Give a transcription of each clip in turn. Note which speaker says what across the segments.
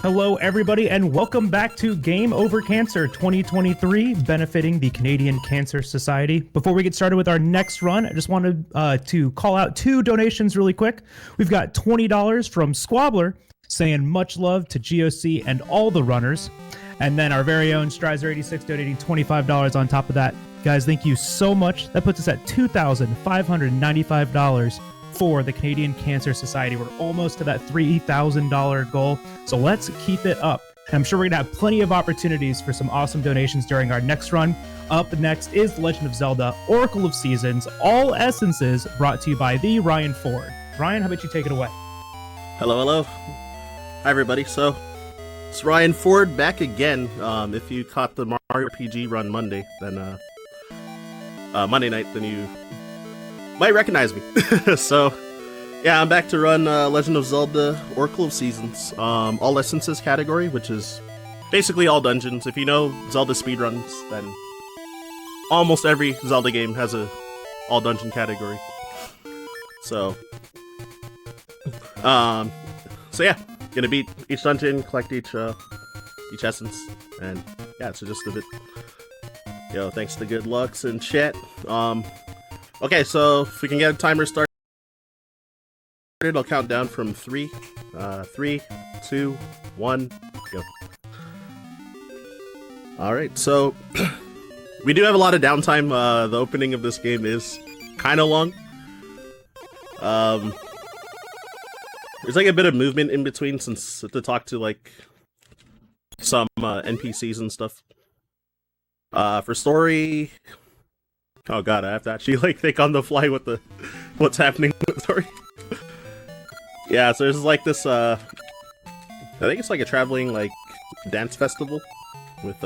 Speaker 1: Hello, everybody, and welcome back to Game Over Cancer 2023, benefiting the Canadian Cancer Society. Before we get started with our next run, I just wanted to call out two donations really quick. We've got $20 from Squabbler, saying much love to GOC and all the runners. And then our very own Strizer86 donating $25 on top of that. Guys, thank you so much. That puts us at $2,595 for the Canadian Cancer Society. We're almost to that $3,000 goal, so let's keep it up. And I'm sure we're gonna have plenty of opportunities for some awesome donations during our next run. Up next is The Legend of Zelda, Oracle of Seasons, All Essences, brought to you by the RyanFord. Ryan, how about you take it away?
Speaker 2: Hello. Hi, everybody. So, it's RyanFord back again. If you caught the Mario RPG run Monday, then Monday night, then you might recognize me. So, yeah, I'm back to run Legend of Zelda, Oracle of Seasons, All Essences category, which is basically all dungeons. If you know Zelda speedruns, then almost every Zelda game has a all dungeon category. So yeah, gonna beat each dungeon, collect each essence, and yeah, it's just a bit. Yo, thanks to Good Lucks and chat. Okay, so if we can get a timer started, I'll count down from 3, 3, 2, 1, go. Alright, so we do have a lot of downtime. The opening of this game is kind of long. There's like a bit of movement in between since to talk to like some NPCs and stuff. For story, oh god, I have to actually like think on the fly what's happening with the story. Yeah, so there's like this I think it's like a traveling like dance festival with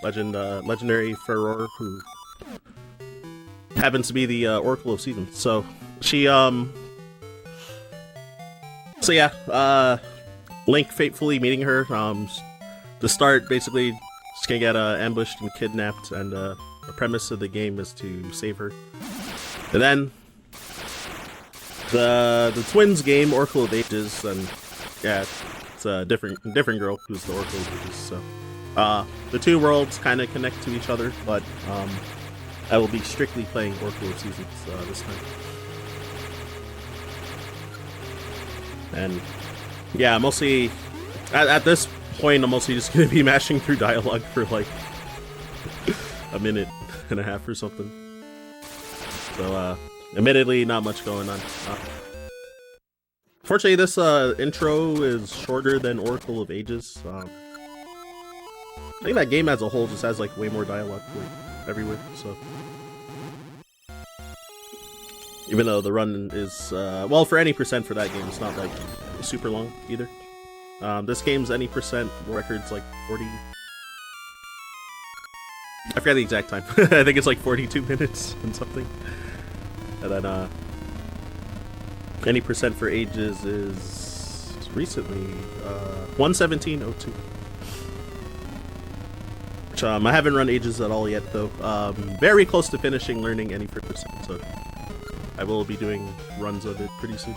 Speaker 2: legendary Furore, who happens to be the Oracle of Seasons. So she so yeah, Link fatefully meeting her. To start, basically she's gonna get ambushed and kidnapped, and the premise of the game is to save her. And then the twins game, Oracle of Ages, and yeah, it's a different girl who's the Oracle of Ages. So the two worlds kind of connect to each other, but I will be strictly playing Oracle of Seasons this time. And yeah, mostly at this point, I'm mostly just gonna be mashing through dialogue for like a minute and a half or something. So, admittedly, not much going on. Fortunately, this intro is shorter than Oracle of Ages. I think that game as a whole just has like way more dialogue like, everywhere. So, even though the run is well, for any percent for that game, it's not like super long either. This game's any percent record's like 40. I forgot the exact time. I think it's like 42 minutes and something. And then any percent for Ages is recently 117.02. Which I haven't run Ages at all yet though. Very close to finishing learning any percent, so I will be doing runs of it pretty soon.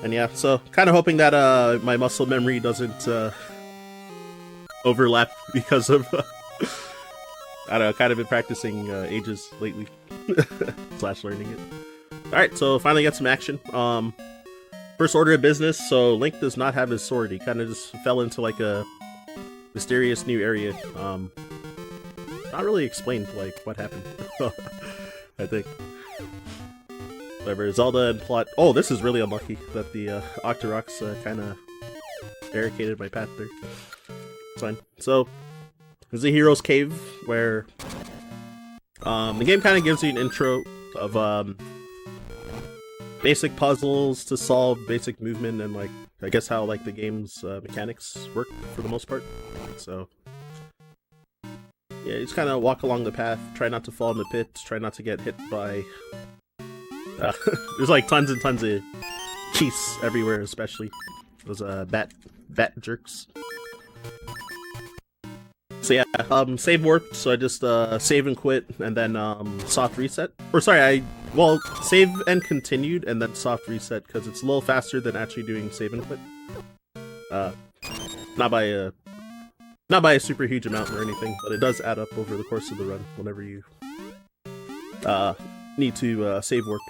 Speaker 2: And yeah, so kind of hoping that my muscle memory doesn't overlap because of I don't know, kind of been practicing Ages lately slash learning it. Alright, so finally got some action. First order of business, so Link does not have his sword. He kind of just fell into like a mysterious new area. Not really explained like what happened. I think. Whatever, Zelda and plot. Oh, this is really unlucky that the Octoroks kind of barricaded my path there. It's fine. So, there's the Hero's Cave, where the game kind of gives you an intro of basic puzzles to solve, basic movement, and like I guess how like the game's mechanics work for the most part. So, yeah, you just kind of walk along the path, try not to fall in the pits, try not to get hit by. There's like tons and tons of cheese everywhere, especially those bat jerks. So yeah, save warped, so I just save and quit, and then soft reset. Or sorry, well, save and continued, and then soft reset, because it's a little faster than actually doing save and quit. Not by a super huge amount or anything, but it does add up over the course of the run whenever you need to save work.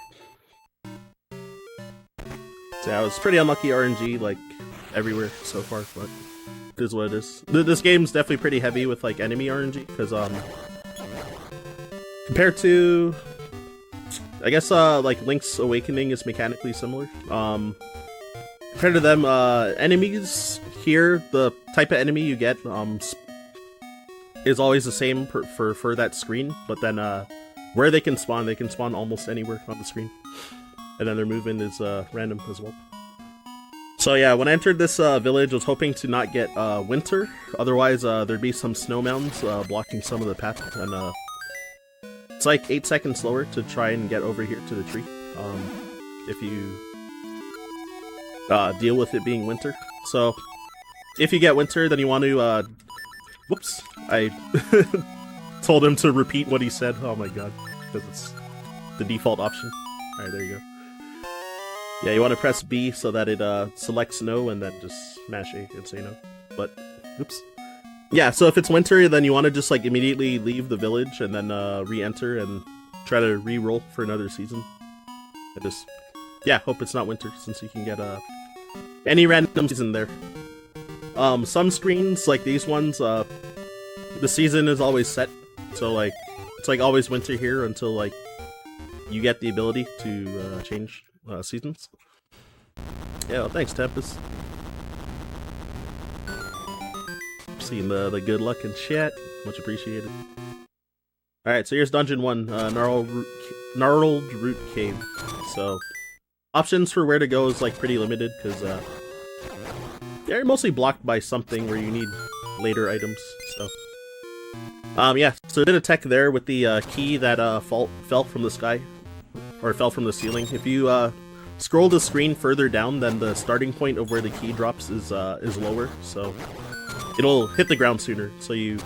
Speaker 2: So yeah, I was pretty unlucky RNG like everywhere so far, but it is what it is. This game's definitely pretty heavy with like enemy RNG, because compared to, I guess like Link's Awakening is mechanically similar. Compared to them, enemies here, the type of enemy you get is always the same for that screen, but then where they can spawn almost anywhere on the screen. And then their movement is random as well. So yeah, when I entered this village, I was hoping to not get winter. Otherwise, there'd be some snow mountains blocking some of the path, and it's like 8 seconds slower to try and get over here to the tree. If you deal with it being winter. So if you get winter, then you want to whoops, I told him to repeat what he said. Oh my god, because it's the default option. Alright, there you go. Yeah, you want to press B so that it selects no, and then just smash A and say no. But oops. Yeah, so if it's winter, then you want to just like immediately leave the village and then re-enter and try to re-roll for another season. I just, yeah, hope it's not winter, since you can get any random season there. Some screens, like these ones, the season is always set, so like it's like always winter here until like you get the ability to change seasons. Yeah, well, thanks, Tempest. Seeing the good luck in chat, much appreciated. Alright, so here's Dungeon 1, Gnarled Root Cave. So, options for where to go is like pretty limited, because they're mostly blocked by something where you need later items, so. Yeah, so I did a tech there with the key that fell from the sky, or fell from the ceiling. If you scroll the screen further down, then the starting point of where the key drops is lower, so it'll hit the ground sooner. So you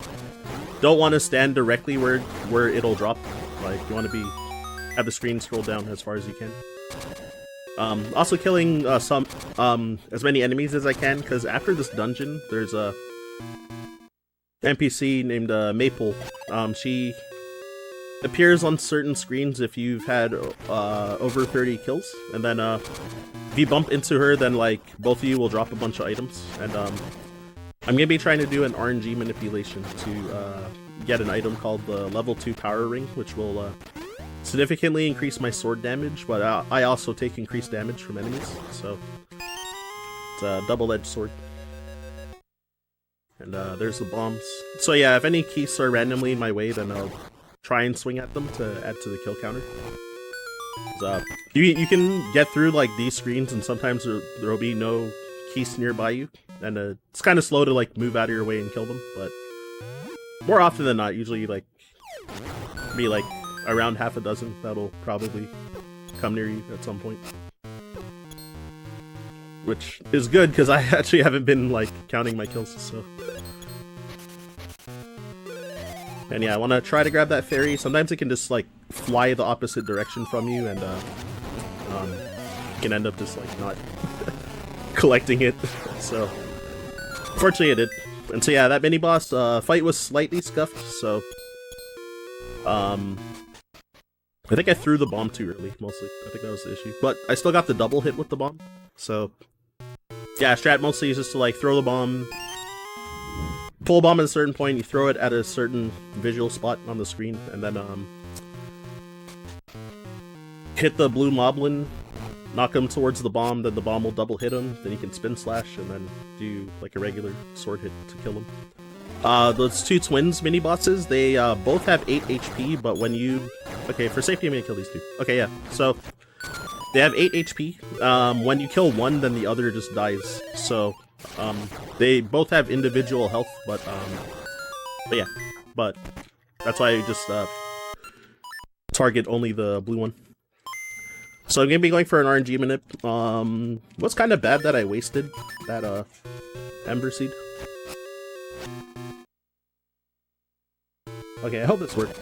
Speaker 2: don't want to stand directly where it'll drop. Like, you want to have the screen scroll down as far as you can. Also killing as many enemies as I can, because after this dungeon, there's a NPC named Maple. She appears on certain screens if you've had over 30 kills, and then if you bump into her, then like both of you will drop a bunch of items. And I'm gonna be trying to do an RNG manipulation to get an item called the level 2 power ring, which will significantly increase my sword damage, but I also take increased damage from enemies, so it's a double-edged sword. And there's the bombs. So yeah, if any keys are randomly in my way, then I'll try and swing at them to add to the kill counter. You can get through like these screens, and sometimes there'll be no keys nearby you, and it's kind of slow to like move out of your way and kill them. But more often than not, usually like be like around half a dozen that'll probably come near you at some point, which is good because I actually haven't been like counting my kills. So. And yeah, I want to try to grab that fairy. Sometimes it can just like fly the opposite direction from you, and you can end up just like not collecting it. So, fortunately, I did. And so yeah, that mini boss fight was slightly scuffed. So, I think I threw the bomb too early. Mostly, I think that was the issue. But I still got the double hit with the bomb. So, yeah, strat mostly is just to like throw the bomb. Pull a bomb at a certain point, you throw it at a certain visual spot on the screen, and then hit the blue moblin, knock him towards the bomb, then the bomb will double hit him, then you can spin slash, and then do like a regular sword hit to kill him. Those two twins mini bosses, they both have 8 HP, but when you... Okay, for safety I'm gonna kill these two. Okay, yeah, so they have 8 HP. When you kill one, then the other just dies, so... they both have individual health, but yeah, but that's why I just target only the blue one. So I'm gonna be going for an RNG manip. What's kind of bad that I wasted that Ember Seed. Okay, I hope this worked.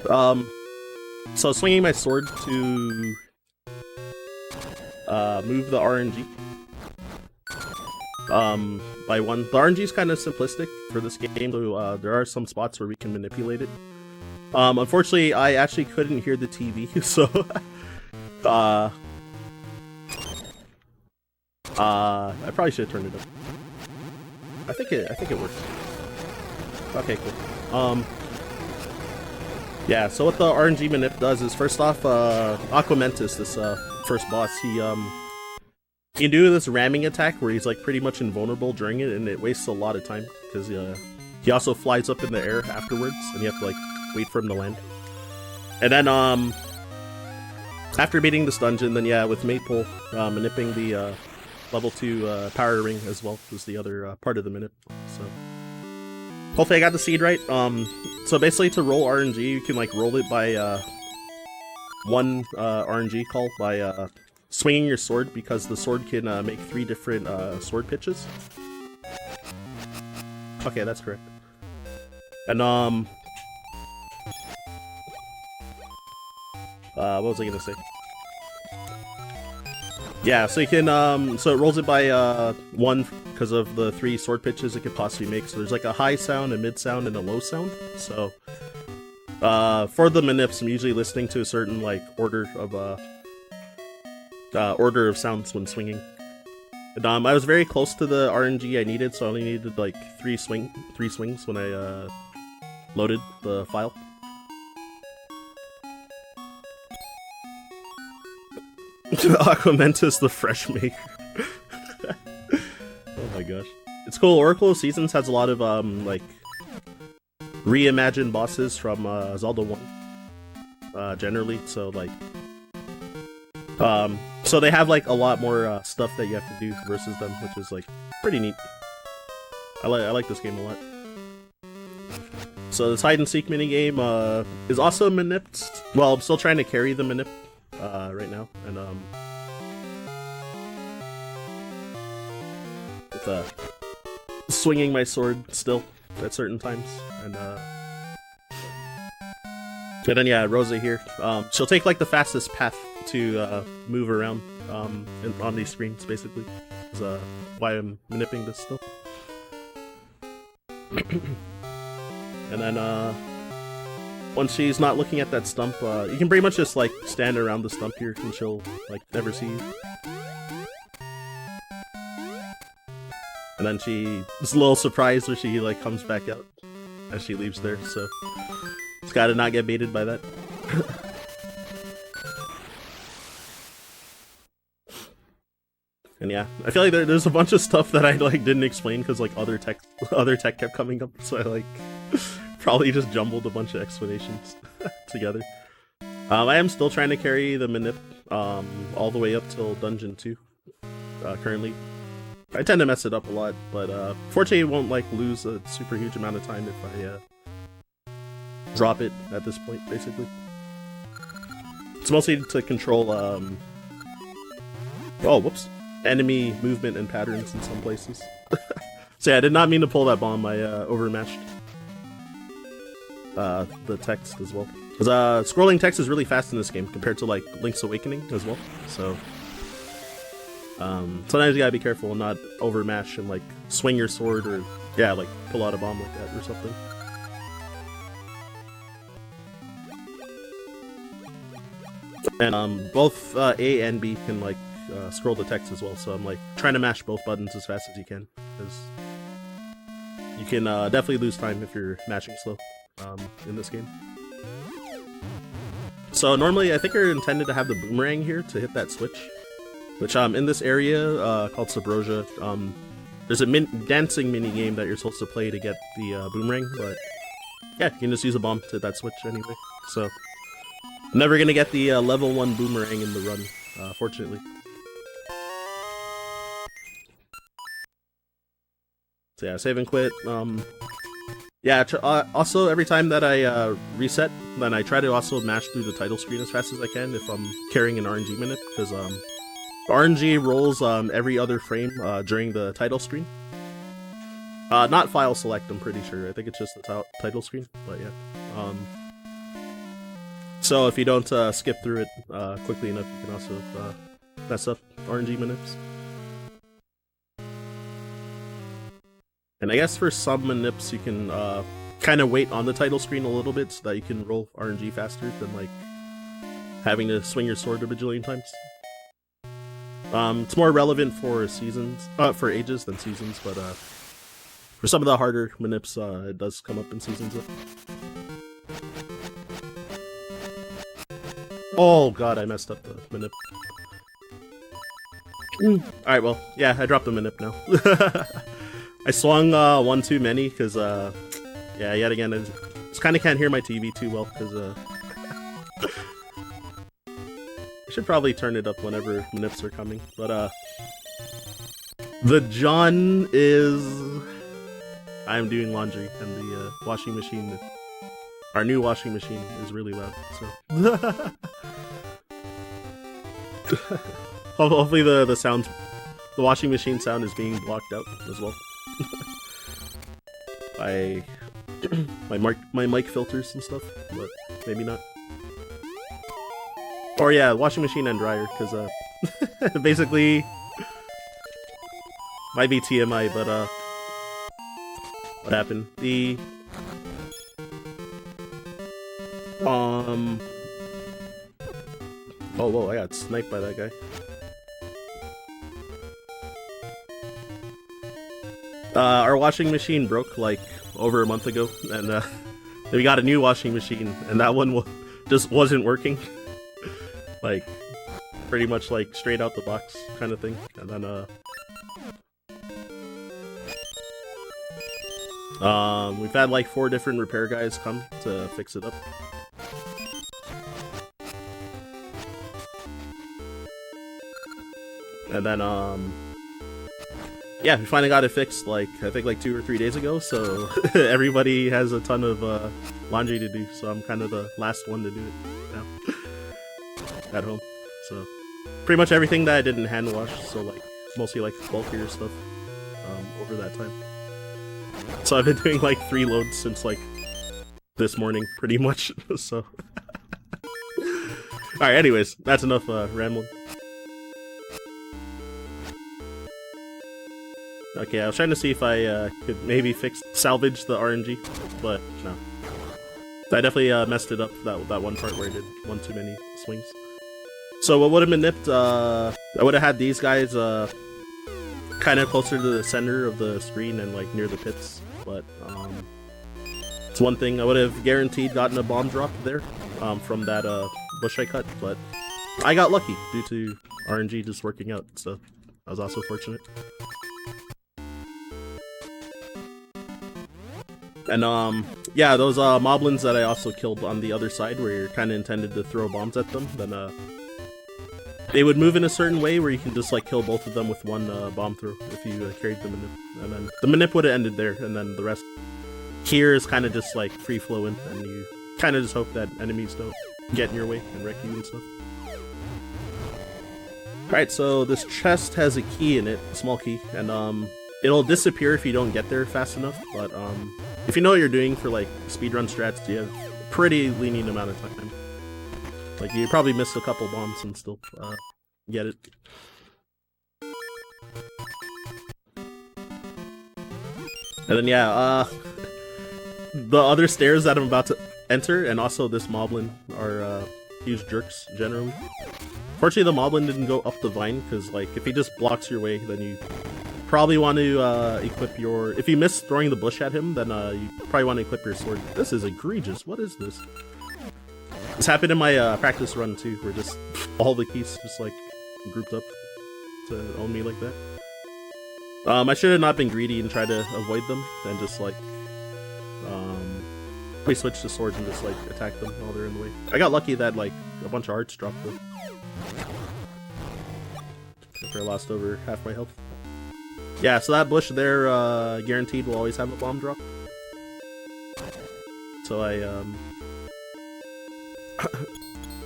Speaker 2: So swinging my sword to move the RNG. By one. The RNG is kind of simplistic for this game, so there are some spots where we can manipulate it. Unfortunately, I actually couldn't hear the TV, so I probably should have turned it up. I think it works. Okay, cool. Yeah, so what the RNG manip does is, first off, Aquamentus, this first boss, he can do this ramming attack where he's like pretty much invulnerable during it, and it wastes a lot of time because he also flies up in the air afterwards, and you have to like wait for him to land. And then after beating this dungeon, then yeah, with Maple manipping the level 2 power ring as well was the other part of the manip. So hopefully I got the seed right. So basically, to roll RNG, you can like roll it by one RNG call by swinging your sword, because the sword can make 3 different sword pitches. Okay, that's correct. And what was I gonna say? Yeah, so you can so it rolls it by 1 because of the 3 sword pitches it could possibly make. So there's like a high sound, a mid sound, and a low sound. So for the manips, I'm usually listening to a certain like order of sounds when swinging. And I was very close to the RNG I needed, so I only needed like 3 swings when I loaded the file. Aquamentus the Fresh Maker. Oh my gosh. It's cool. Oracle of Seasons has a lot of like reimagined bosses from Zelda 1 generally, so like so they have like a lot more stuff that you have to do versus them, which is like pretty neat. I like this game a lot. So this hide and seek minigame is also manipped. Well, I'm still trying to carry the manip right now, and with swinging my sword still at certain times, and then yeah, Rosa here. She'll take like the fastest path to move around on these screens, basically. Is why I'm manipping this still. And then once she's not looking at that stump, you can pretty much just like stand around the stump here and she'll like never see you. And then she is a little surprised when she like comes back out as she leaves there, so just gotta not get baited by that. And yeah, I feel like there's a bunch of stuff that I like didn't explain because like other tech kept coming up, so I like probably just jumbled a bunch of explanations together. I am still trying to carry the manip all the way up till Dungeon 2 currently. I tend to mess it up a lot, but fortunately it won't like lose a super huge amount of time if I drop it at this point, basically. It's mostly to control oh, whoops. Enemy movement and patterns in some places. So yeah, I did not mean to pull that bomb. I overmatched the text as well. Because scrolling text is really fast in this game compared to like Link's Awakening as well. So sometimes you gotta be careful and not overmatch and like swing your sword or yeah, like pull out a bomb like that or something. And both A and B can like scroll the text as well, so I'm like trying to mash both buttons as fast as you can, because you can definitely lose time if you're mashing slow in this game. So normally I think you're intended to have the boomerang here to hit that switch, which in this area called Subrosia, there's a dancing mini game that you're supposed to play to get the boomerang, but yeah, you can just use a bomb to hit that switch anyway. So I'm never gonna get the level 1 boomerang in the run, fortunately. So yeah, save and quit. Yeah, also every time that I reset, then I try to also mash through the title screen as fast as I can if I'm carrying an RNG minute, because RNG rolls every other frame during the title screen. Not file select, I'm pretty sure. I think it's just the title screen, but yeah. So if you don't skip through it quickly enough, you can also mess up RNG manips. And I guess for some manips you can kind of wait on the title screen a little bit so that you can roll RNG faster than like having to swing your sword a bajillion times. It's more relevant for seasons, for ages than seasons, but for some of the harder manips, it does come up in seasons. Oh god, I messed up the manip. Alright, well, yeah, I dropped the manip now. I swung one too many, because, yeah, yet again, I just kind of can't hear my TV too well, because, I should probably turn it up whenever manips are coming, but, the John is... I'm doing laundry, and the washing machine, our new washing machine, is really loud, so... Hopefully the sound, the washing machine sound is being blocked out as well. By my mic filters and stuff, but maybe not. Or yeah, washing machine and dryer, because basically might be TMI, but what happened? The oh whoa, I got sniped by that guy. Our washing machine broke like over a month ago, and we got a new washing machine, and that one just wasn't working. Like, pretty much like straight out the box kind of thing. And then we've had like 4 different repair guys come to fix it up. And then yeah, we finally got it fixed, like, I think like 2 or 3 days ago, so everybody has a ton of laundry to do, so I'm kind of the last one to do it now at home. So pretty much everything that I didn't hand wash, so like mostly like bulkier stuff over that time. So I've been doing like 3 loads since like this morning, pretty much, so. Alright, anyways, that's enough rambling. Okay, I was trying to see if I could maybe salvage the RNG, but no. I definitely messed it up, that one part where I did one too many swings. So what would have been nipped, I would have had these guys kind of closer to the center of the screen and like near the pits, but it's one thing. I would have guaranteed gotten a bomb drop there from that bush I cut, but I got lucky due to RNG just working out, so I was also fortunate. And yeah, those moblins that I also killed on the other side where you're kind of intended to throw bombs at them, then they would move in a certain way where you can just like kill both of them with one bomb throw if you carried the manip. And then the manip would have ended there, and then the rest here is kind of just like free flowing, and you kind of just hope that enemies don't get in your way and wreck you and stuff. Alright, so this chest has a key in it, a small key, and it'll disappear if you don't get there fast enough, but if you know what you're doing for like speedrun strats, you have a pretty lenient amount of time. Like, you probably miss a couple bombs and still get it. And then yeah, the other stairs that I'm about to enter, and also this moblin, are huge jerks generally. Fortunately, the moblin didn't go up the vine, because like if he just blocks your way, then you probably want to equip your... If you miss throwing the bush at him, then you probably want to equip your sword. This is egregious. What is this? This happened in my practice run too, where just all the keys just like grouped up to own me like that. I should have not been greedy and tried to avoid them, and just like we switch to swords and just like attack them while they're in the way. I got lucky that like a bunch of hearts dropped them. After I lost over half my health. Yeah, so that bush there guaranteed will always have a bomb drop. So I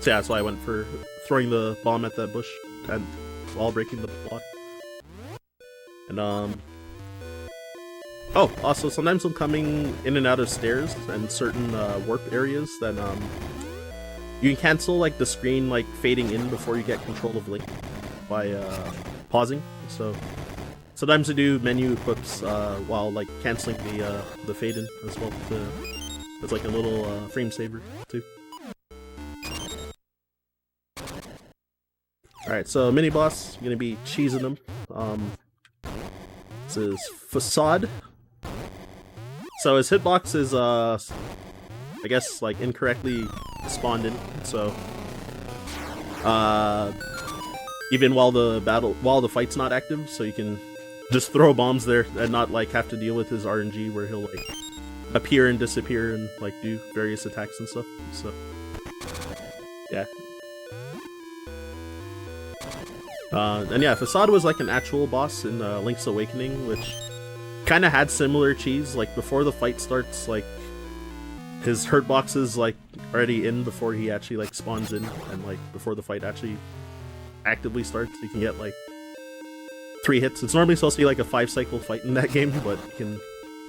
Speaker 2: so yeah, so I went for throwing the bomb at that bush and while breaking the block. And oh, also sometimes when coming in and out of stairs and certain warp areas, then you can cancel like the screen like fading in before you get control of Link. by pausing. So sometimes I do menu equips while like canceling the fade in as well. It's like a little frame saver too. Alright, so mini boss, gonna be cheesing them. This is Facade. So his hitbox is I guess like incorrectly spawned in, so even while the fight's not active, so you can just throw bombs there and not like have to deal with his RNG where he'll like appear and disappear and like do various attacks and stuff. So yeah. And yeah, Facade was like an actual boss in Link's Awakening, which kind of had similar cheese. Like before the fight starts, like his hurt box is like already in before he actually like spawns in, and like before the fight actually actively starts, you can get like 3 hits. It's normally supposed to be like a 5-cycle fight in that game, but you can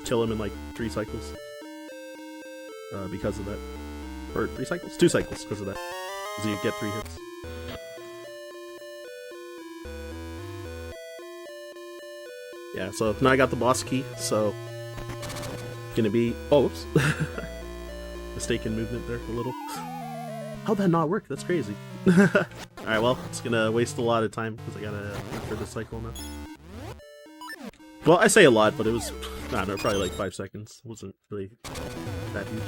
Speaker 2: kill him in like 3 cycles because of that. Or 3 cycles? 2 cycles because of that. Because you get 3 hits. Yeah, so now I got the boss key, so gonna be... Oh, oops. Mistaken movement there a little. How'd that not work? That's crazy. Alright, well, it's gonna waste a lot of time because I gotta wait for the cycle now. Well, I say a lot, but it was, I don't know, probably like 5 seconds. It wasn't really that huge.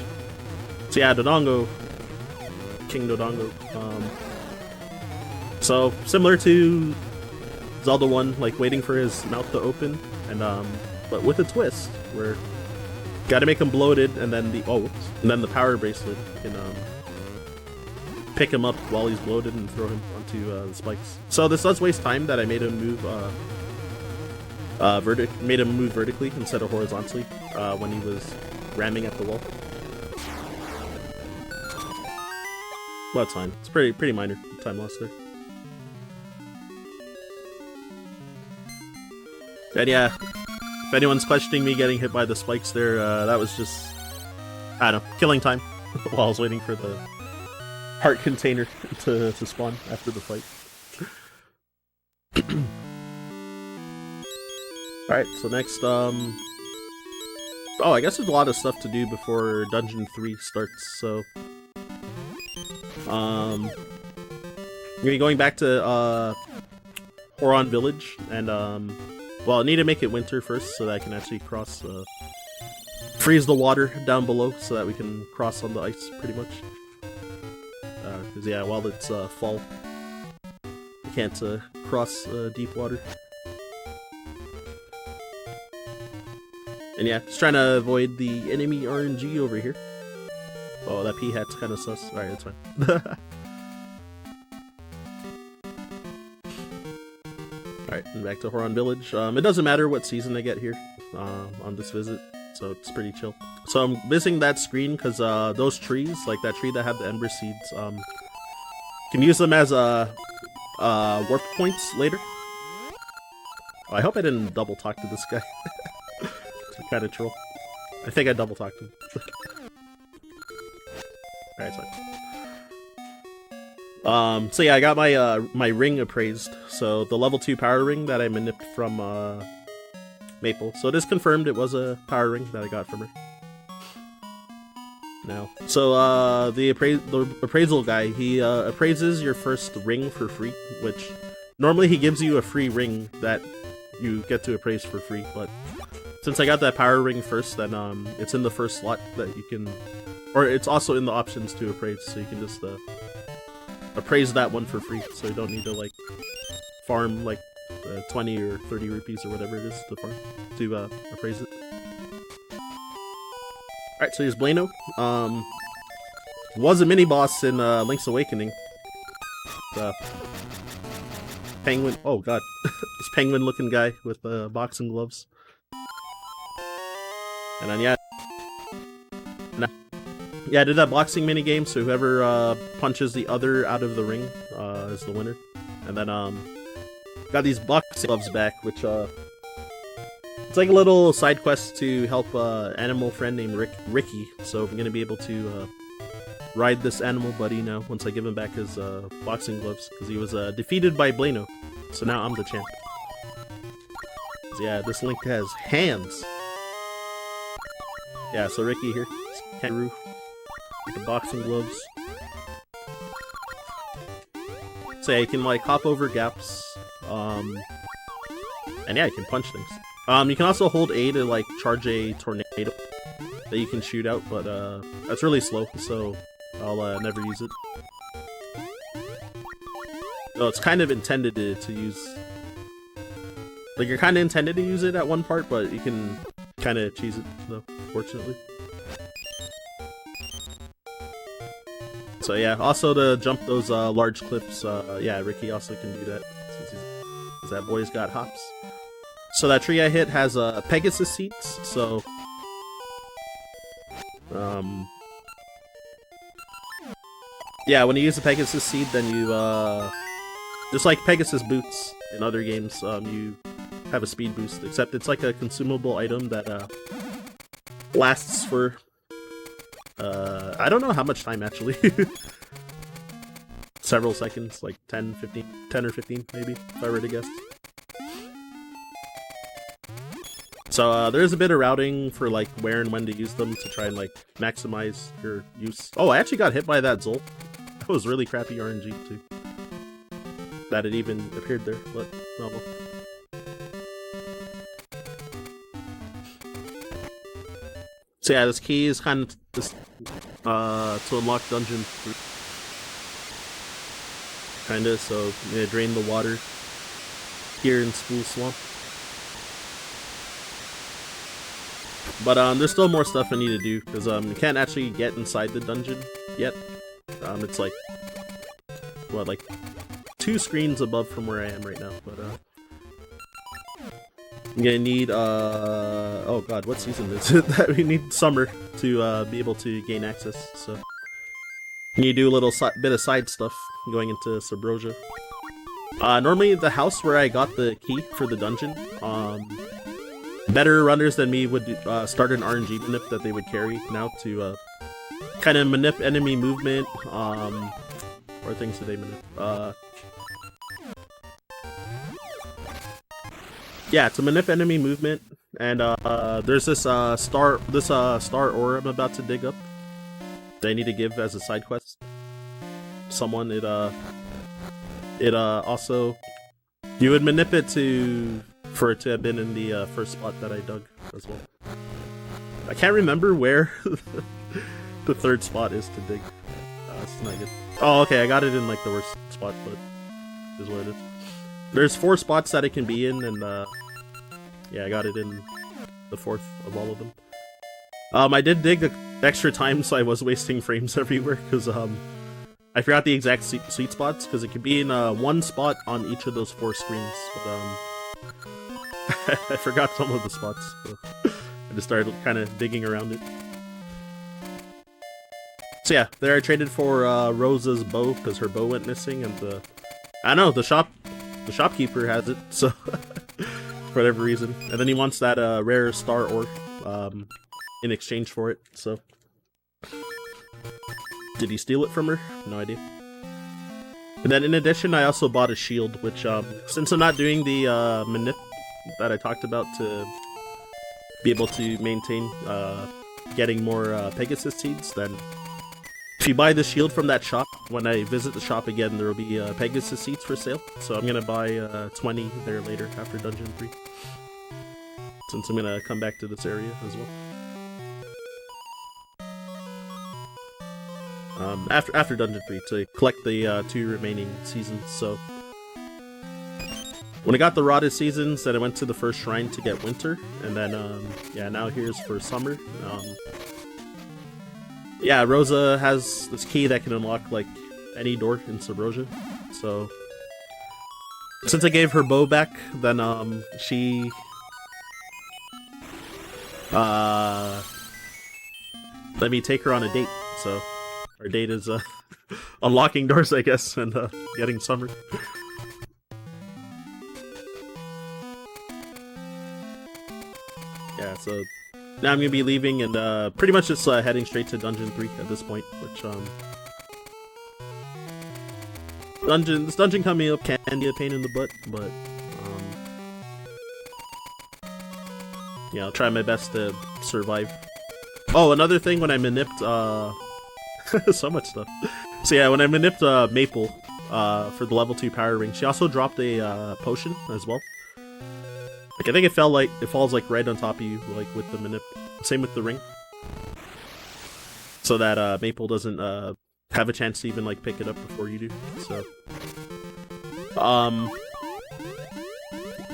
Speaker 2: So yeah, Dodongo. King Dodongo. So, similar to Zelda 1, like waiting for his mouth to open, and but with a twist, where gotta make him bloated, and then the power bracelet can pick him up while he's bloated and throw him onto the spikes. So this does waste time that I made him move vertically instead of horizontally when he was ramming at the wall. Well, that's fine. It's pretty minor time loss there. And yeah, if anyone's questioning me getting hit by the spikes there, that was just, I don't know, killing time while I was waiting for the heart container to spawn after the fight. Alright, so next, oh, I guess there's a lot of stuff to do before Dungeon 3 starts, so... I'm gonna be going back to, Horon Village, and, well, I need to make it winter first so that I can actually cross, freeze the water down below so that we can cross on the ice, pretty much. Because, yeah, while it's, fall, you can't, cross, deep water. And yeah, just trying to avoid the enemy RNG over here. Oh, that pea hat's kind of sus. Alright, that's fine. Alright, and back to Horon Village. It doesn't matter what season I get here on this visit, so it's pretty chill. So I'm visiting that screen because those trees, like that tree that had the ember seeds, can use them as warp points later. Oh, I hope I didn't double talk to this guy. It's kind of troll. I think I double talked him. Alright, fine. So yeah, I got my my ring appraised. So the level 2 power ring that I manipped from Maple. So it is confirmed it was a power ring that I got from her. Now, so the appraisal guy, he appraises your first ring for free, which normally he gives you a free ring that you get to appraise for free, but since I got that power ring first, then it's in the first slot that you can, or it's also in the options to appraise, so you can just appraise that one for free, so you don't need to like farm like 20 or 30 rupees or whatever it is to farm to appraise it. Alright, so here's Blano. Was a mini boss in Link's Awakening. Penguin. Oh god, this penguin-looking guy with boxing gloves. And then yeah, I did that boxing mini game. So whoever punches the other out of the ring is the winner. And then got these boxing gloves back, which it's like a little side quest to help animal friend named Ricky. So I'm gonna be able to ride this animal buddy now once I give him back his boxing gloves because he was defeated by Blano. So now I'm the champ. Yeah, this Link has hands. Yeah, so Ricky here, kangaroo, with the boxing gloves. So yeah, you can like hop over gaps, and yeah, you can punch things. You can also hold A to like charge a tornado that you can shoot out, but that's really slow, so I'll never use it. No, it's kind of intended to use. Like, you're kind of intended to use it at one part, but you can kind of cheese it, though, fortunately. So yeah, also to jump those large cliffs, yeah, Ricky also can do that, since that boy's got hops. So that tree I hit has Pegasus seeds, so... yeah, when you use the Pegasus seed, then you, just like Pegasus boots in other games, you have a speed boost, except it's like a consumable item that lasts for I don't know how much time actually. Several seconds, like 10 or 15 maybe, if I were to guess. So there is a bit of routing for like where and when to use them to try and like maximize your use. Oh, I actually got hit by that Zolt. That was really crappy RNG too. That it even appeared there, but no. So yeah, this key is kind of this to unlock dungeon 3. Kinda, so I'm gonna drain the water here in Spool Swamp. But there's still more stuff I need to do, because you can't actually get inside the dungeon yet. It's like, what, like 2 screens above from where I am right now, but I'm gonna need, oh god, what season is it that we need? Summer to be able to gain access, so you do a little bit of side stuff going into Subrosia. Normally the house where I got the key for the dungeon, better runners than me would start an RNG manip that they would carry now to kind of manip enemy movement, or things that they manip. Yeah, to manip enemy movement, and there's this star ore I'm about to dig up that I need to give as a side quest. Someone it also you would manip it for it to have been in the first spot that I dug as well. I can't remember where the 3rd spot is to dig. It's not good. Oh, okay, I got it in like the worst spot, but is what it is. There's 4 spots that it can be in, and yeah, I got it in the 4th of all of them. I did dig the extra time, so I was wasting frames everywhere, because I forgot the exact sweet spots, because it could be in 1 spot on each of those 4 screens, but I forgot some of the spots, so I just started kind of digging around it. So yeah, there I traded for Rosa's bow, because her bow went missing, and I don't know, the shopkeeper has it, so for whatever reason. And then he wants that rare star ore in exchange for it, so. Did he steal it from her? No idea. And then in addition, I also bought a shield, which, since I'm not doing the manip that I talked about to be able to maintain getting more Pegasus seeds, then if you buy the shield from that shop, when I visit the shop again, there will be Pegasus seeds for sale. So I'm gonna buy 20 there later after Dungeon 3. Since I'm gonna come back to this area as well. After Dungeon 3 to collect the 2 remaining seasons, so... When I got the rotted seasons, then I went to the first shrine to get winter, and then, yeah, now here's for summer. Yeah, Rosa has this key that can unlock, like, any door in Subrosia, so... Since I gave her bow back, then, she... let me take her on a date, so... Our date is, unlocking doors, I guess, and, getting summer. Yeah, so... Now I'm gonna be leaving and, pretty much just, heading straight to Dungeon 3 at this point, which, This dungeon coming up can be a pain in the butt, but yeah, I'll try my best to survive. Oh, another thing when I manipped so much stuff. So yeah, when I manipped Maple for the level 2 power ring, she also dropped a potion as well. Like I think it falls like right on top of you, like with the manip. Same with the ring, so that Maple doesn't have a chance to even like pick it up before you do. So,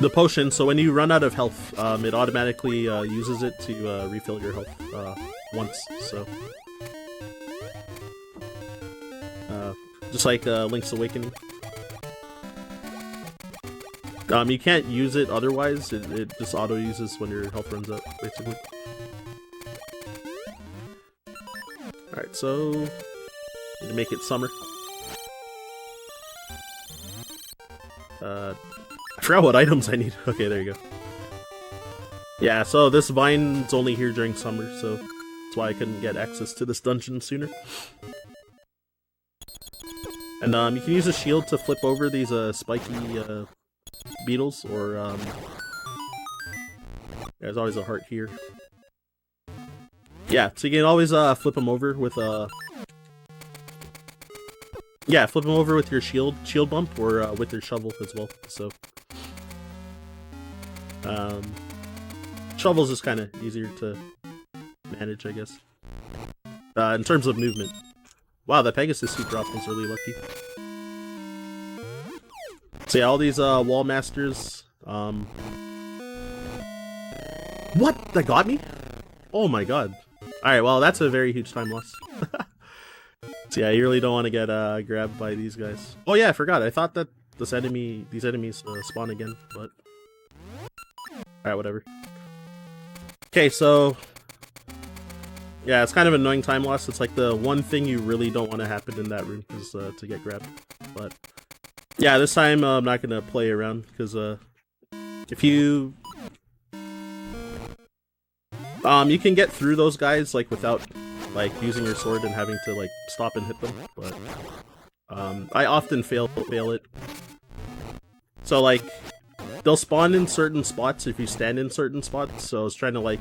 Speaker 2: the potion. So when you run out of health, it automatically uses it to refill your health once. So, just like Link's Awakening. You can't use it otherwise. It just auto uses when your health runs out, basically. Alright, so need to make it summer. I forgot what items I need. Okay, there you go. Yeah, so this vine's only here during summer, so that's why I couldn't get access to this dungeon sooner. And you can use a shield to flip over these spiky beetles, or there's always a heart here. Yeah, so you can always flip them over with yeah, flip them over with your shield bump, or with your shovel as well. So shovels is kind of easier to manage, I guess. In terms of movement. Wow, that Pegasus suit drop was really lucky. So yeah, all these wall masters. What? That got me? Oh my god. Alright, well that's a very huge time loss. So yeah, you really don't want to get grabbed by these guys. Oh yeah, I forgot. I thought that these enemies spawn again, but alright, whatever. Okay, so yeah, it's kind of an annoying time loss. It's like the one thing you really don't want to happen in that room is to get grabbed. But yeah, this time I'm not gonna play around, because if you can get through those guys like without like using your sword and having to like stop and hit them, but I often fail it. So like they'll spawn in certain spots if you stand in certain spots. So I was trying to like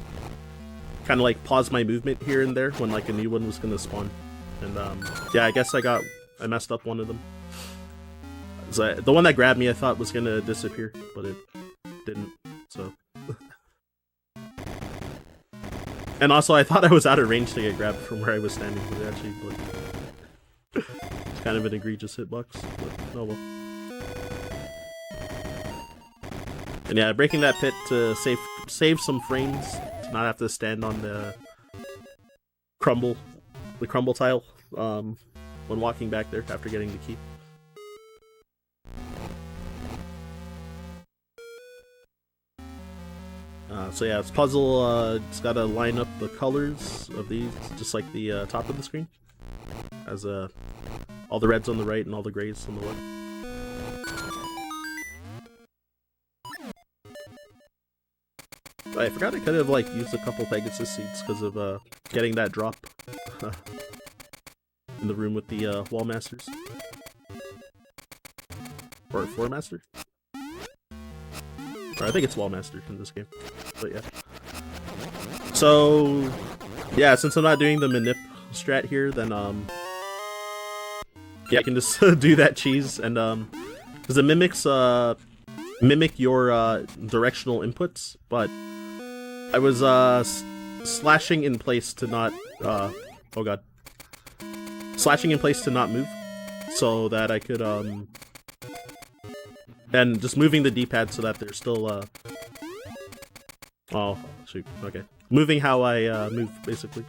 Speaker 2: kind of like pause my movement here and there when like a new one was gonna spawn, and yeah, I guess I messed up one of them. So the one that grabbed me I thought was gonna disappear, but it didn't, so. And also I thought I was out of range to get grabbed from where I was standing, but it actually, like, it's kind of an egregious hitbox, but oh well. And yeah, breaking that pit to save some frames, to not have to stand on the crumble tile when walking back there after getting the key. So yeah, it's puzzle, it's gotta line up the colors of these, just like the top of the screen. As all the reds on the right and all the grays on the left. I forgot I could have like used a couple Pegasus seeds because of getting that drop in the room with the wall masters. Or floor master? Or I think it's wall master in this game. But yeah. So yeah, since I'm not doing the manip strat here, then yeah, I can just do that cheese, and because it mimics mimic your directional inputs, but I was slashing in place to not oh god, slashing in place to not move, so that I could and just moving the D-pad so that they're still oh shoot, okay, moving how I move basically,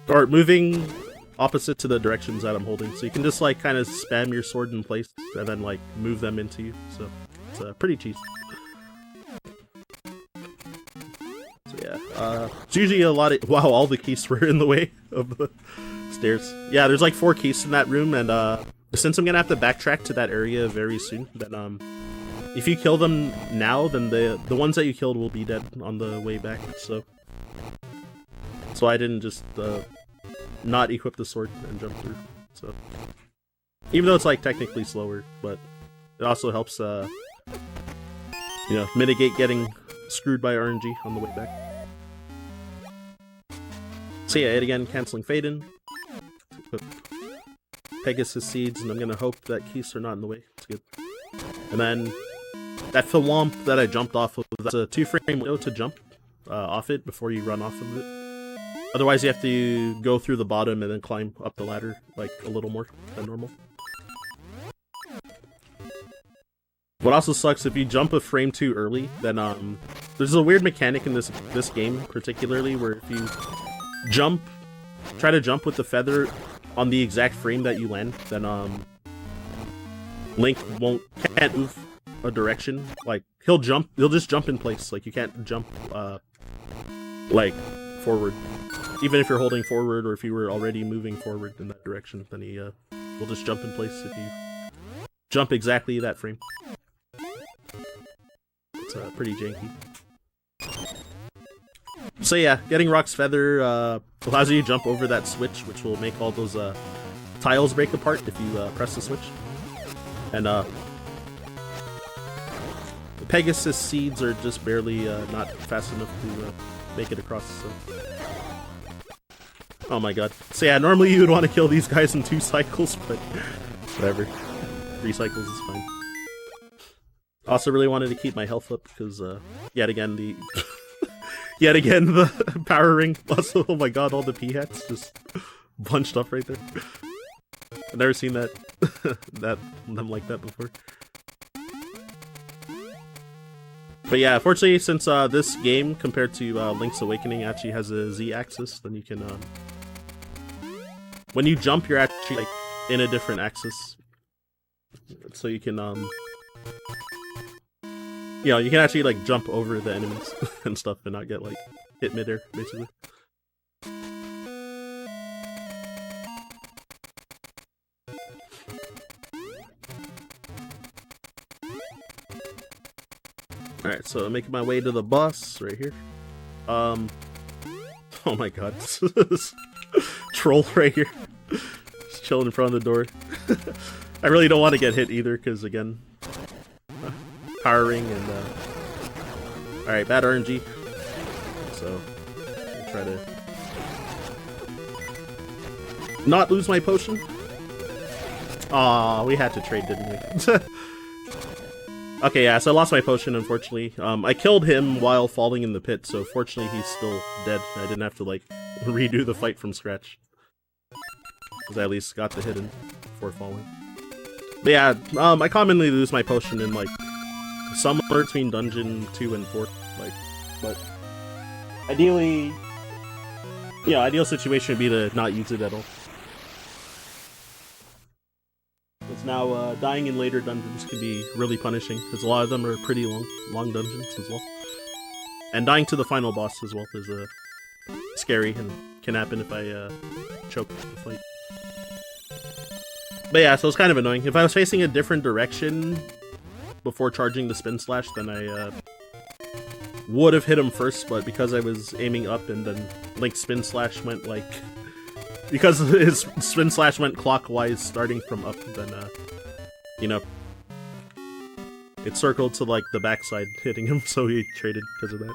Speaker 2: or moving opposite to the directions that I'm holding, so you can just like kind of spam your sword in place and then like move them into you, so it's pretty cheesy. So yeah, it's usually a lot of, wow, all the keys were in the way of the stairs. Yeah, there's like 4 keys in that room, and since I'm gonna have to backtrack to that area very soon, then if you kill them now, then the ones that you killed will be dead on the way back, so I didn't just not equip the sword and jump through, so Even though it's like technically slower, but it also helps you know, mitigate getting screwed by RNG on the way back. So yeah, yet again, canceling Faden. Put Pegasus Seeds, and I'm gonna hope that keys are not in the way. It's good. And then that Thwomp that I jumped off of, that's a 2-frame window to jump off it before you run off of it. Otherwise, you have to go through the bottom and then climb up the ladder like a little more than normal. What also sucks, if you jump a frame too early, then there's a weird mechanic in this game particularly where if you try to jump with the feather on the exact frame that you land, then Link can't move a direction. Like he'll just jump in place. Like you can't jump like forward. Even if you're holding forward or if you were already moving forward in that direction, then he will just jump in place if you jump exactly that frame. It's pretty janky. So yeah, getting Rock's Feather allows you to jump over that switch, which will make all those tiles break apart if you press the switch. And the Pegasus Seeds are just barely not fast enough to make it across. So. Oh my god. So yeah, normally you would want to kill these guys in 2 cycles, but whatever. 3 cycles is fine. Also really wanted to keep my health up because yet again the power ring. Also, oh my god, all the P-hats just bunched up right there. I've never seen that them like that before. But yeah, fortunately, since this game compared to Link's Awakening actually has a Z-axis, then you can when you jump, you're actually like in a different axis, so you can you know, you can actually like jump over the enemies and stuff and not get like hit midair, basically. Alright, so I'm making my way to the boss right here. Oh my god. Troll right here. Just chilling in front of the door. I really don't want to get hit either, because again, power ring and alright, bad RNG. So I'll try to not lose my potion. Aw, we had to trade, didn't we? Okay, yeah, so I lost my potion, unfortunately. I killed him while falling in the pit, so fortunately he's still dead. I didn't have to, like, redo the fight from scratch. Because I at least got the hidden before falling. But yeah, I commonly lose my potion in, like, somewhere between Dungeon 2 and 4. Like, but ideally, yeah, ideal situation would be to not use it at all. Because now, dying in later dungeons can be really punishing, because a lot of them are pretty long dungeons as well. And dying to the final boss as well is scary and can happen if I choke the fight. But yeah, so it's kind of annoying. If I was facing a different direction before charging the spin slash, then I would have hit him first, but because I was aiming up and then Link's spin slash went like... Because his spin slash went clockwise starting from up, then, you know, it circled to, like, the backside hitting him, so he traded because of that.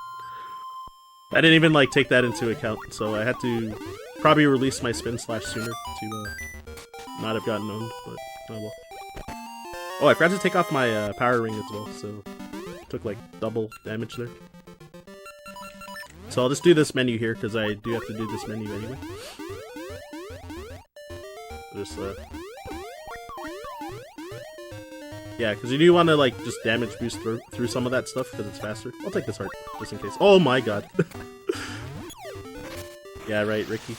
Speaker 2: I didn't even, like, take that into account, so I had to probably release my spin slash sooner to, not have gotten owned, but oh well. Oh, I forgot to take off my, power ring as well, so it took, like, double damage there. So I'll just do this menu here, because I do have to do this menu anyway. Just, yeah, because you do want to, like, just damage boost through some of that stuff, because it's faster. I'll take this heart, just in case. Oh my god. Yeah, right, Ricky.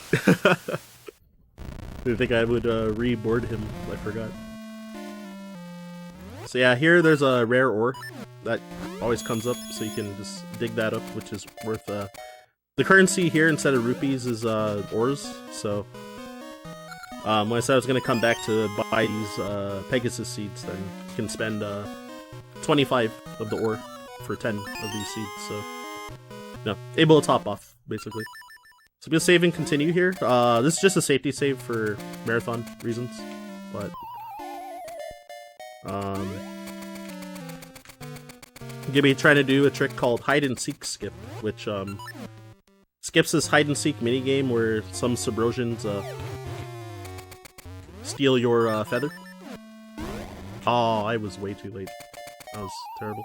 Speaker 2: Didn't think I would, reboard him. I forgot. So yeah, here there's a rare ore that always comes up, so you can just dig that up, which is worth, the currency here instead of rupees is, ores, so... when I said I was going to come back to buy these Pegasus Seeds, then you can spend 25 of the ore for 10 of these seeds, so... No, able to top off, basically. So I'm going to save and continue here. This is just a safety save for marathon reasons, but Gonna be trying to do a trick called hide and seek skip, which skips this hide and seek minigame where some Subrosians steal your feather. Oh, I was way too late. That was terrible.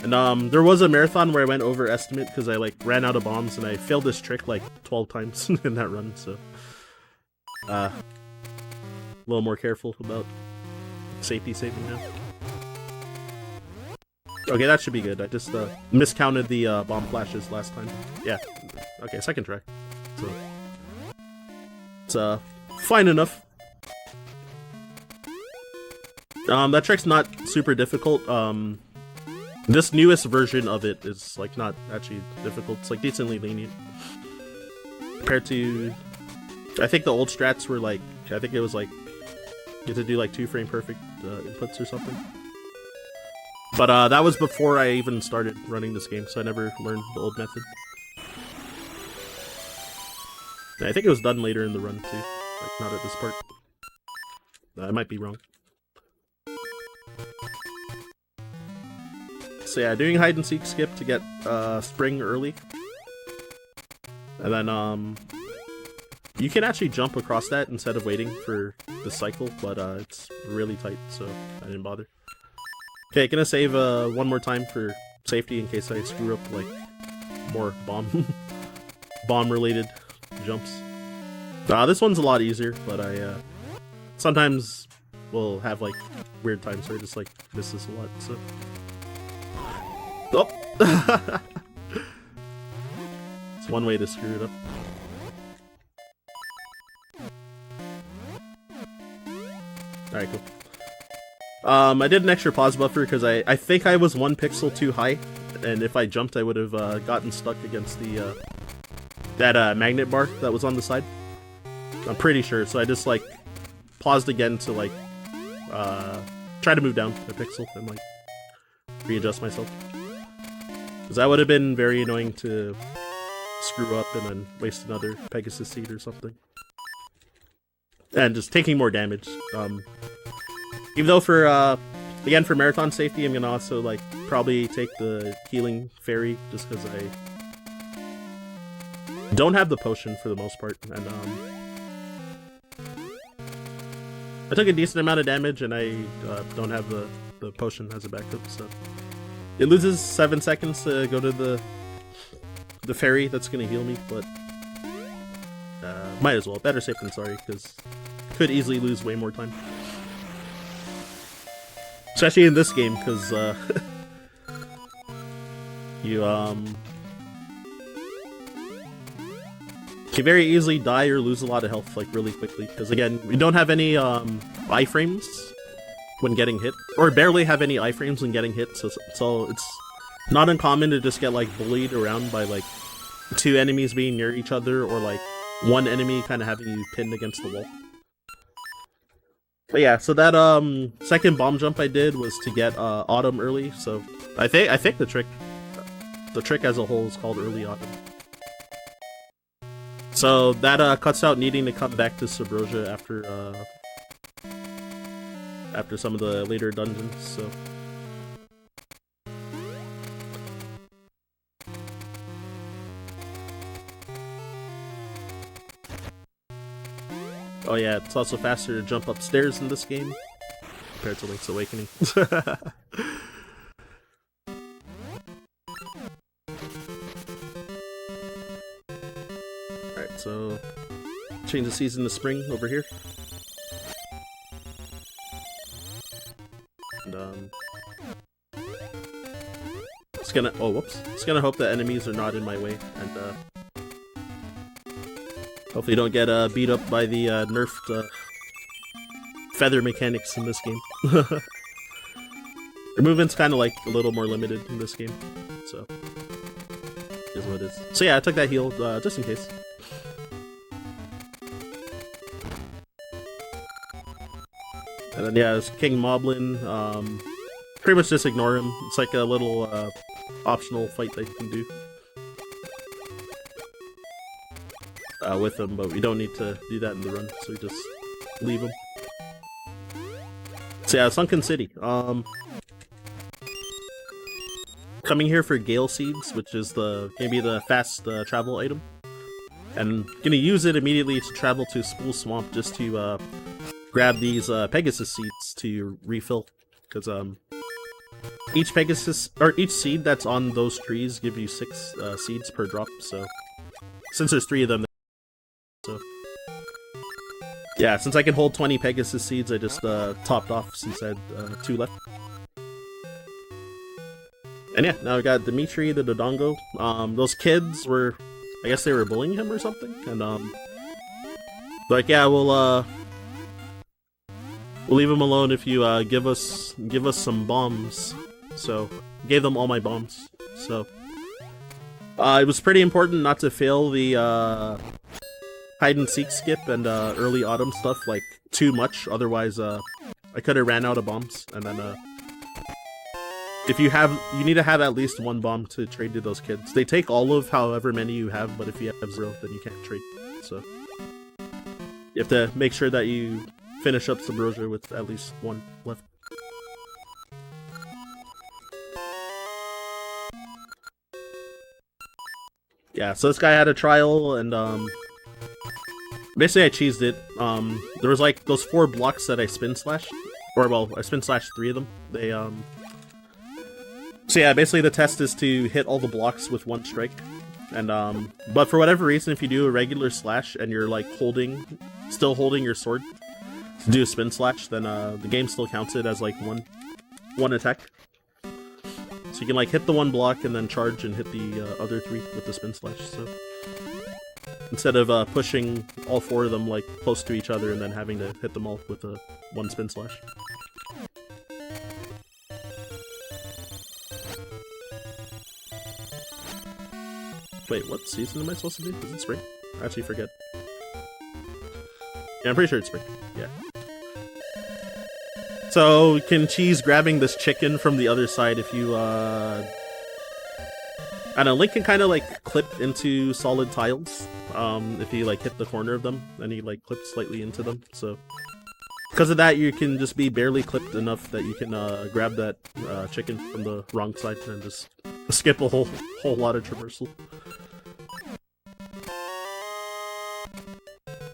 Speaker 2: And there was a marathon where I went over estimate because I like ran out of bombs and I failed this trick like 12 times in that run, so a little more careful about safety saving now. Okay, that should be good. I just miscounted the bomb flashes last time. Yeah. Okay, second try. So it's fine enough. That trick's not super difficult. This newest version of it is like not actually difficult. It's like decently lenient compared to, I think the old strats were like, I think it was like you had to do like 2 frame perfect inputs or something. But that was before I even started running this game, so I never learned the old method. I think it was done later in the run too, like not at this part. I might be wrong. So yeah, doing hide and seek skip to get spring early. And then you can actually jump across that instead of waiting for the cycle, but it's really tight, so I didn't bother. Okay, gonna save one more time for safety in case I screw up like more bomb related jumps. This one's a lot easier, but I sometimes will have like weird times where I just like miss this a lot, so. Oh! It's one way to screw it up. Alright, cool. I did an extra pause buffer because I think I was 1 pixel too high, and if I jumped I would have gotten stuck against the that magnet bar that was on the side. I'm pretty sure, so I just like paused again to like try to move down a pixel and like readjust myself. Because that would have been very annoying to screw up and then waste another Pegasus seed or something. And just taking more damage. Even though for, again, for marathon safety, I'm gonna also, like, probably take the healing fairy just because I don't have the potion for the most part. And, I took a decent amount of damage and I don't have the potion as a backup, so. It loses 7 seconds to go to the fairy that's gonna heal me, but might as well. Better safe than sorry, because could easily lose way more time. Especially in this game, because you can very easily die or lose a lot of health like really quickly. Because again, we don't have any iframes when getting hit, or barely have any iframes when getting hit, so it's not uncommon to just get like bullied around by like 2 enemies being near each other, or like 1 enemy kind of having you pinned against the wall. But yeah, so that second bomb jump I did was to get autumn early, so I think the trick as a whole is called early autumn. So that cuts out needing to come back to Subrosia after some of the later dungeons, so. Oh yeah, it's also faster to jump upstairs in this game compared to Link's Awakening. Alright, so change the season to spring over here. And it's gonna it's gonna hope that enemies are not in my way, and hopefully don't get beat up by the nerfed feather mechanics in this game. The movement's kind of like a little more limited in this game, so is what it is. So yeah, I took that heal just in case. And then yeah, it's King Moblin. Pretty much just ignore him. It's like a little optional fight that you can do with him, but we don't need to do that in the run, so we just leave him. So yeah, Sunken City. Coming here for Gale Seeds, which is maybe the fast travel item. And gonna use it immediately to travel to Spool Swamp just to grab these Pegasus seeds to refill. Because each seed that's on those trees give you 6 seeds per drop. So since there's 3 of them, so yeah, since I can hold 20 Pegasus seeds, I just topped off since I had 2 left. And yeah, now we got Dimitri the Dodongo. Those kids were, I guess they were bullying him or something, and like yeah, we'll leave him alone if you give us some bombs. So gave them all my bombs. So it was pretty important not to fail the hide and seek skip and early autumn stuff like too much. Otherwise, I could have ran out of bombs, and then if you need to have at least 1 bomb to trade to those kids. They take all of however many you have, but if you have 0, then you can't trade. So you have to make sure that you finish up Subrosia with at least 1 left. Yeah, so this guy had a trial, and basically I cheesed it. There was like those 4 blocks that I spin slashed, or well, I spin slashed 3 of them. They So yeah, basically the test is to hit all the blocks with 1 strike, and but for whatever reason, if you do a regular slash and you're like still holding your sword to do a spin slash, then the game still counts it as like one attack. So you can like hit the 1 block and then charge and hit the other 3 with the spin slash. So instead of pushing all 4 of them like close to each other and then having to hit them all with a 1 spin slash. Wait, what season am I supposed to do? Is it spring? I actually forget. Yeah, I'm pretty sure it's spring. Yeah. So, you can cheese grabbing this chicken from the other side if you, I don't know, Link can kind of, like, clip into solid tiles, if you, like, hit the corner of them, then he, like, clips slightly into them, so... Because of that, you can just be barely clipped enough that you can, grab that, chicken from the wrong side and just skip a whole lot of traversal.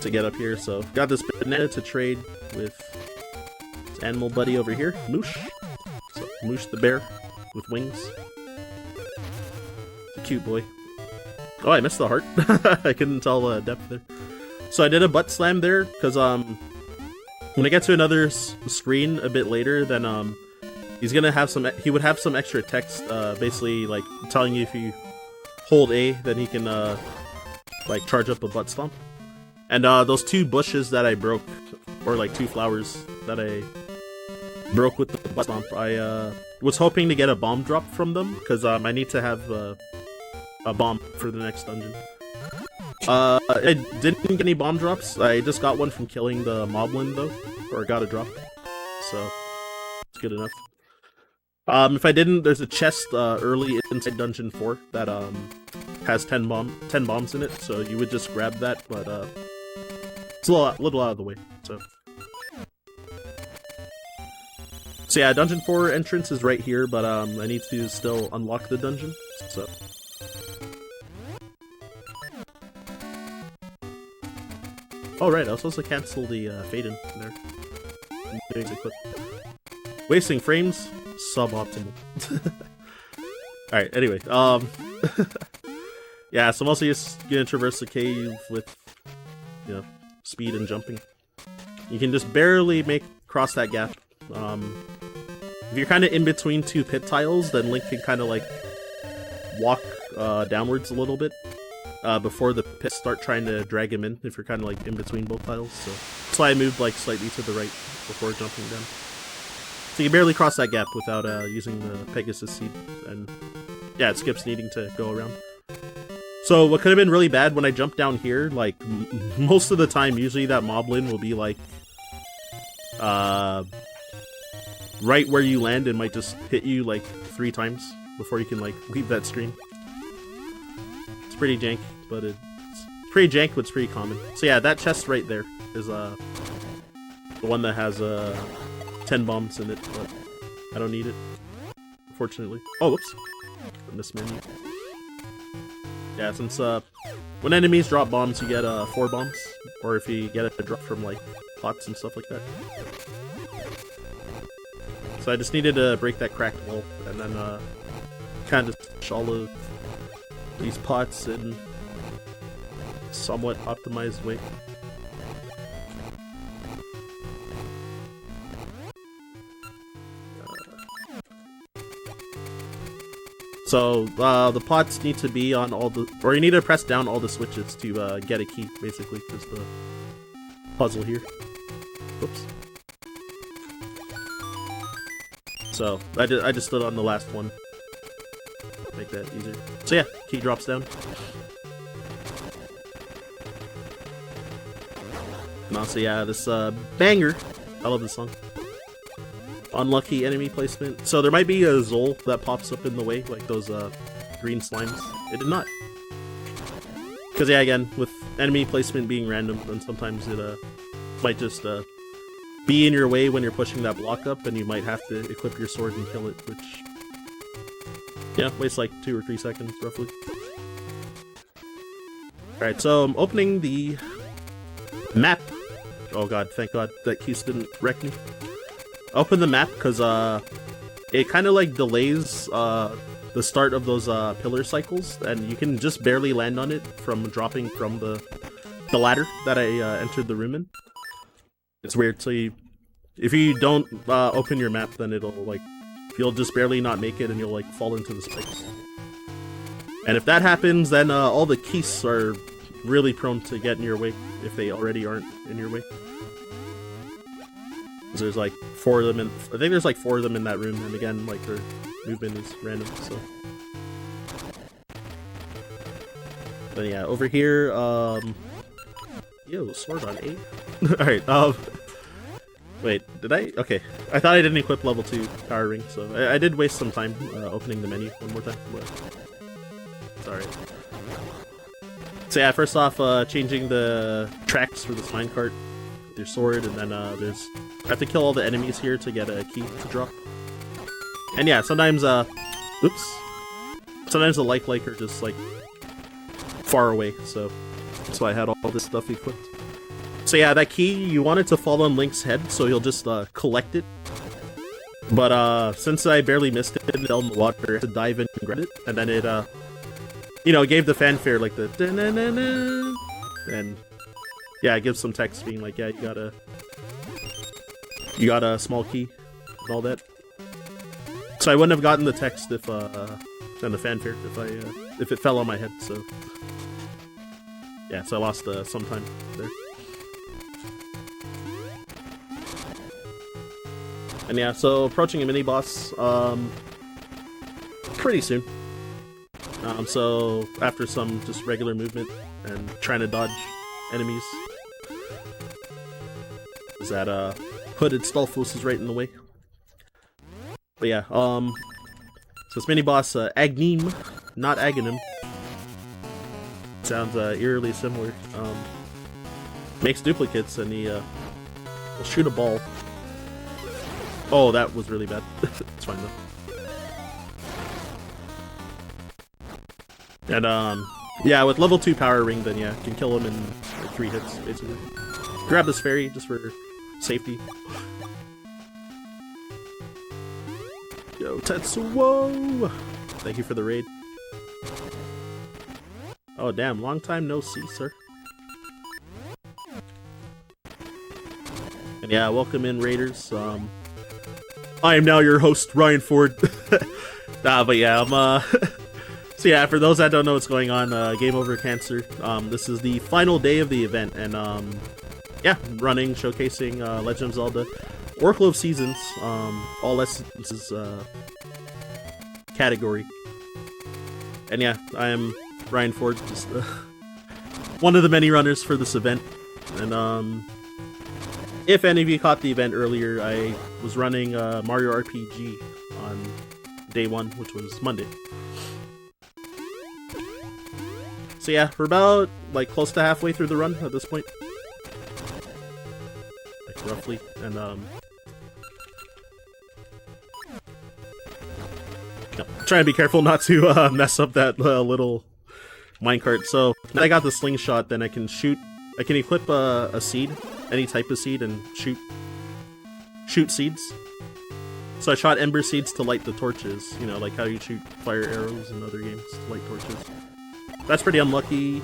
Speaker 2: To get up here, so got this banana to trade with this animal buddy over here, Moosh. So Moosh the bear with wings. It's a cute boy. Oh, I missed the heart. I couldn't tell the depth there. So I did a butt slam there because when I get to another screen a bit later, then he's gonna have some. He would have some extra text, basically like telling you if you hold A, then he can like charge up a butt stomp. And those 2 bushes that I broke, or like 2 flowers that I broke with the butt stomp, I was hoping to get a bomb drop from them, because I need to have a bomb for the next dungeon. I didn't get any bomb drops, I just got one from killing the moblin though, or got a drop, so it's good enough. If I didn't, there's a chest early inside Dungeon 4 that has 10 bombs in it, so you would just grab that, but it's a little out of the way, so. So yeah, Dungeon 4 entrance is right here, but I need to still unlock the dungeon, so. Oh right, I was supposed to cancel the fade-in there. Wasting frames, suboptimal. Alright, anyway, yeah, so I'm also just gonna traverse the cave with, you know, speed and jumping. You can just barely cross that gap. If you're kind of in between 2 pit tiles, then Link can kind of like walk downwards a little bit before the pits start trying to drag him in, if you're kind of like in between both tiles. So that's why I moved like slightly to the right before jumping down. So you barely cross that gap without using the Pegasus seed, and yeah, it skips needing to go around. So what could have been really bad when I jumped down here, like most of the time, usually that moblin will be like right where you land and might just hit you like 3 times before you can like leave that screen. It's pretty jank, but it's pretty jank, but it's pretty common. So yeah, that chest right there is the one that has 10 bombs in it, but I don't need it, unfortunately. Oh, whoops. Miss menu. Yeah, since when enemies drop bombs, you get 4 bombs, or if you get a drop from like pots and stuff like that. So I just needed to break that cracked wall, and then kind of push all of these pots in somewhat optimized way. So the pots need to be on all the, or you need to press down all the switches to get a key, basically, is the puzzle here. Oops. So I just stood on the last one. Make that easier. So yeah, key drops down. And also, yeah, this banger. I love this song. Unlucky enemy placement. So there might be a Zol that pops up in the way, like those green slimes. It did not. Because yeah, again, with enemy placement being random, then sometimes it might just be in your way when you're pushing that block up, and you might have to equip your sword and kill it, which, yeah, wastes like 2 or 3 seconds, roughly. Alright, so I'm opening the map. Oh god, thank god that Keys didn't wreck me. Open the map because it kind of like delays the start of those pillar cycles, and you can just barely land on it from dropping from the ladder that I entered the room in. It's weird. So if you don't open your map, then it'll like, you'll just barely not make it, and you'll like fall into the spikes. And if that happens, then all the keys are really prone to get in your way if they already aren't in your way. There's like 4 of them in, I think there's like 4 of them in that room, and again, like their movement is random, so. Then yeah, over here, yo, sword on 8. Alright, wait, did I? Okay, I thought I didn't equip level 2 power ring, so I did waste some time opening the menu one more time, but it's alright. So yeah, first off, changing the tracks for this minecart with your sword, and then there's, I have to kill all the enemies here to get a key to drop. And yeah, sometimes, oops. Sometimes the like are just, like, far away, so that's why I had all this stuff equipped. So yeah, that key, you want it to fall on Link's head, so he'll just, collect it. But, since I barely missed it and fell in the water, I had to dive in and grab it, and then it, you know, it gave the fanfare, like, the da-na-na-na, and yeah, it gives some text being like, yeah, you got a small key and all that. So I wouldn't have gotten the text if and the fanfare if it fell on my head. So yeah, so I lost some time there. And yeah, so approaching a mini boss pretty soon. So after some just regular movement and trying to dodge enemies, is that Hooded Stolfos is right in the way. But yeah, so this mini boss, Agneem, not Aghanim. Sounds eerily similar. Makes duplicates, and he will shoot a ball. Oh, that was really bad. It's fine though. And yeah, with level 2 power ring, then yeah, you can kill him in like 3 hits, basically. Grab this fairy just for safety. Yo, Tetsuo! Thank you for the raid. Oh damn, long time no see, sir. And yeah, welcome in, raiders. I am now your host, RyanFord. But yeah, I'm so yeah, for those that don't know what's going on, Game Over Cancer. This is the final day of the event, and yeah, running, showcasing Legend of Zelda, Oracle of Seasons, all essences category. And yeah, I am RyanFord, just one of the many runners for this event. And if any of you caught the event earlier, I was running Mario RPG on day 1, which was Monday. So yeah, we're about like close to halfway through the run at this point. Roughly, and Trying to be careful not to mess up that little minecart. So now I got the slingshot, then I can shoot. I can equip a seed, any type of seed, and shoot seeds. So I shot ember seeds to light the torches. You know, like how you shoot fire arrows in other games to light torches. That's pretty unlucky.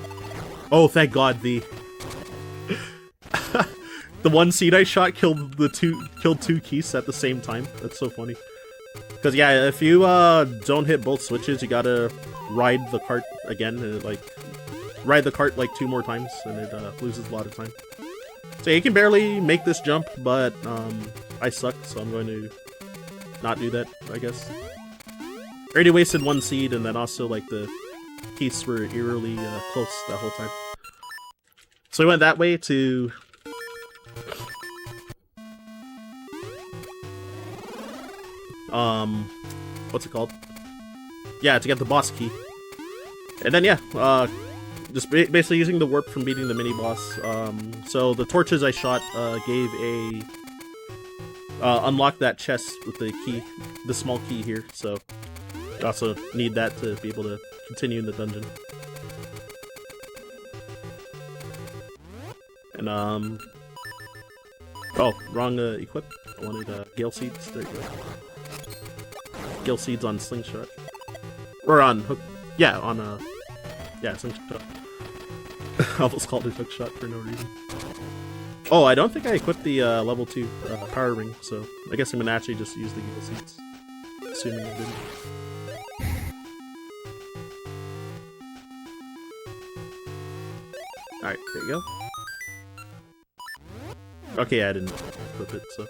Speaker 2: Oh, thank God, the the one seed I shot killed two keys at the same time. That's so funny. Because yeah, if you don't hit both switches, you gotta ride the cart again, and ride the cart like 2 more times, and it loses a lot of time. So you can barely make this jump, but I suck, so I'm going to not do that, I guess. Already wasted 1 seed, and then also like the keys were eerily close that whole time. So we went that way to what's it called? Yeah, to get the boss key. And then yeah, just basically using the warp from beating the mini boss. So the torches I shot gave a unlock that chest with the key, the small key here. So you also need that to be able to continue in the dungeon. And oh, wrong equip. I wanted gale seeds. There you go. Gale seeds on slingshot, or on hook. Yeah, on yeah, slingshot. I almost called it hook shot for no reason. Oh, I don't think I equipped the level 2 power ring, so I guess I'm gonna actually just use the gale seeds. Assuming I didn't. Alright, there you go. Okay, yeah, I didn't equip it, so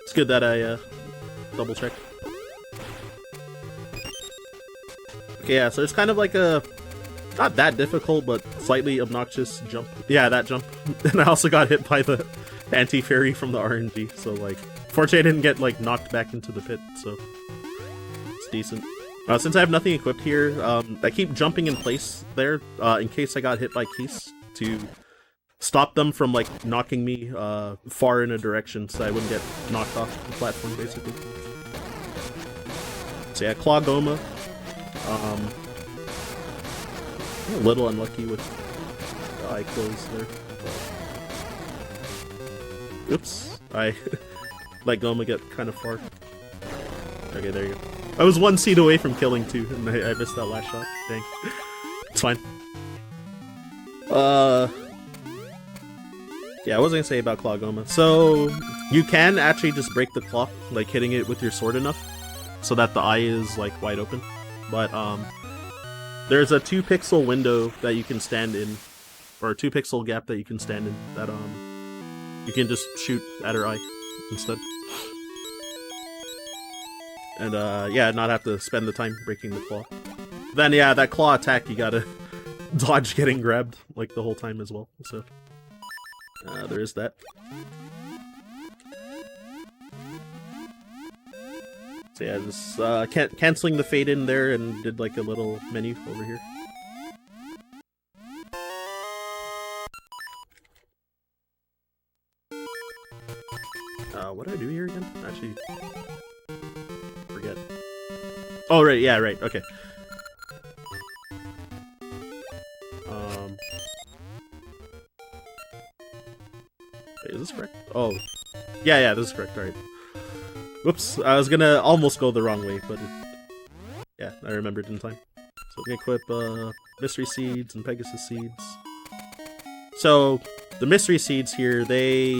Speaker 2: it's good that I double checked. Okay, yeah, so it's kind of like a not that difficult, but slightly obnoxious jump. Yeah, that jump. And I also got hit by the anti-fairy from the RNG, so like, fortunately I didn't get like knocked back into the pit, so it's decent. Since I have nothing equipped here, I keep jumping in place there in case I got hit by keys to stop them from like knocking me far in a direction, so I wouldn't get knocked off the platform basically. So yeah, Claw Goma. A little unlucky with the eye closed there. Oops, I let Goma get kind of far. Okay, there you go. I was 1 seed away from killing too, and I missed that last shot. Dang. It's fine. Yeah, I was gonna say about Claw Goma. So, you can actually just break the claw, like hitting it with your sword enough, so that the eye is like wide open. But, there's a 2-pixel window that you can stand in, or a 2-pixel gap that you can stand in, that, you can just shoot at her eye instead. And, yeah, not have to spend the time breaking the claw. Then, yeah, that claw attack, you gotta dodge getting grabbed, like, the whole time as well, so. There is that. So yeah, just canceling the fade in there and did like a little menu over here. What did I do here again? Actually, forget. Oh right, yeah, right, okay. Wait, is this correct? Oh, yeah, this is correct. All right. Whoops, I was gonna almost go the wrong way, but yeah, I remembered in time. So we can equip mystery seeds and Pegasus seeds. So the mystery seeds here, they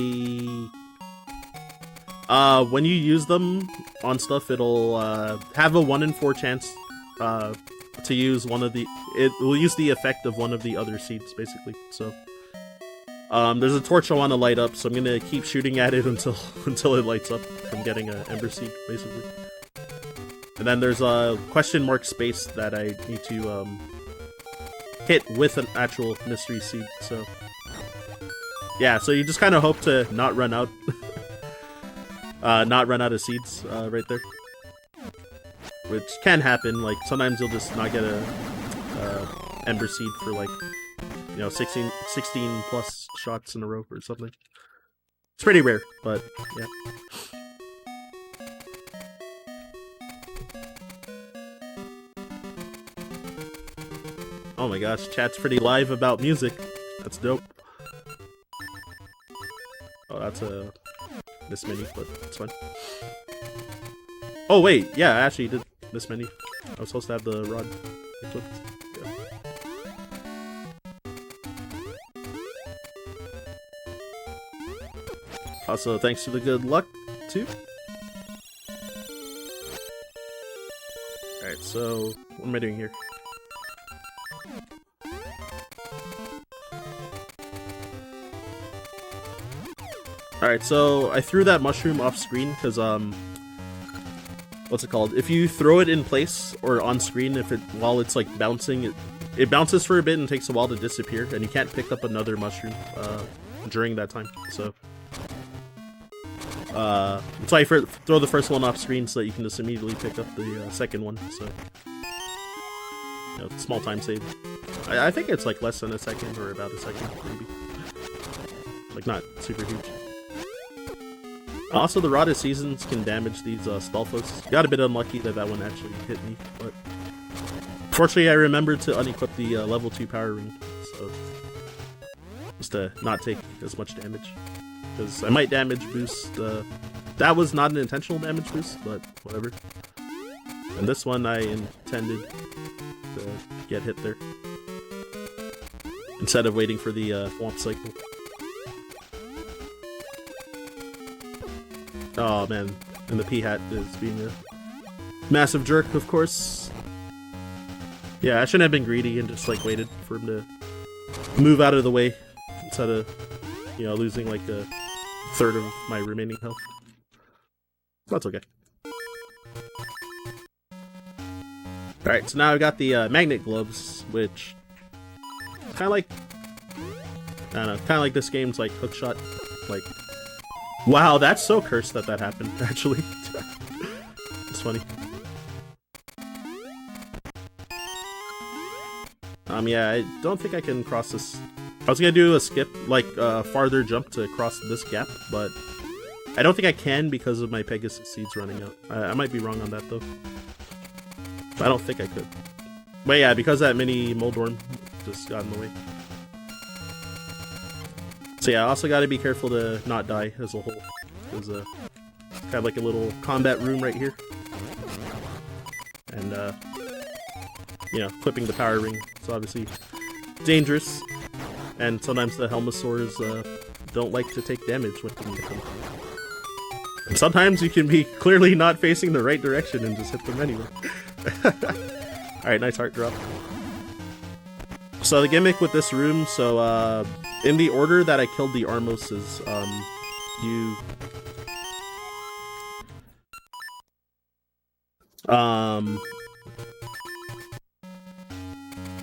Speaker 2: when you use them on stuff, it'll have a 1 in 4 chance to use one of the. It will use the effect of one of the other seeds, basically. So. There's a torch I want to light up, so I'm gonna keep shooting at it until it lights up from getting an ember seed, basically. And then there's a question mark space that I need to hit with an actual mystery seed. So yeah, so you just kind of hope to not run out, not run out of seeds right there, which can happen. Like sometimes you'll just not get a ember seed for like. 16 plus shots in a row or something. It's pretty rare, but yeah. Oh my gosh, chat's pretty live about music. That's dope. Oh, that's a miss mini, but it's fine. Oh wait, yeah, I actually did miss mini. I was supposed to have the rod equipped. Yeah. Also, thanks for the good luck, too. Alright, so what am I doing here? Alright, so I threw that mushroom off screen because, what's it called? If you throw it in place or on screen, while it's like bouncing, it bounces for a bit and takes a while to disappear, and you can't pick up another mushroom during that time. So that's why I throw the first one off screen so that you can just immediately pick up the second one. So, you know, small time save. I think it's like less than a second or about a second, maybe. Like not super huge. Also, the Rod of Seasons can damage these Stalfos. Got a bit unlucky that one actually hit me, but fortunately I remembered to unequip the level 2 power ring, so just to not take as much damage. Because I might damage boost. That was not an intentional damage boost, but whatever. And this one I intended to get hit there instead of waiting for the Thwomp cycle. Oh man, and the P-Hat is being a massive jerk, of course. Yeah, I shouldn't have been greedy and just like waited for him to move out of the way instead of, you know, losing like a third of my remaining health. That's okay. Alright, so now I've got the magnet gloves, which kind of like, I don't know, kind of like this game's like hookshot. Like, wow, that's so cursed that happened, actually. It's funny. Yeah, I don't think I can cross this. I was gonna do a skip, like farther jump to cross this gap, but I don't think I can because of my Pegasus seeds running out. I might be wrong on that though. I don't think I could. But yeah, because that mini Moldorm just got in the way. So yeah, I also gotta be careful to not die as a whole. There's kind of like a little combat room right here. And you know, clipping the power ring. It's obviously dangerous. And sometimes the Helmosaurs don't like to take damage when you hit them. And sometimes you can be clearly not facing the right direction and just hit them anyway. Alright, nice heart drop. So the gimmick with this room, so in the order that I killed the Armoses,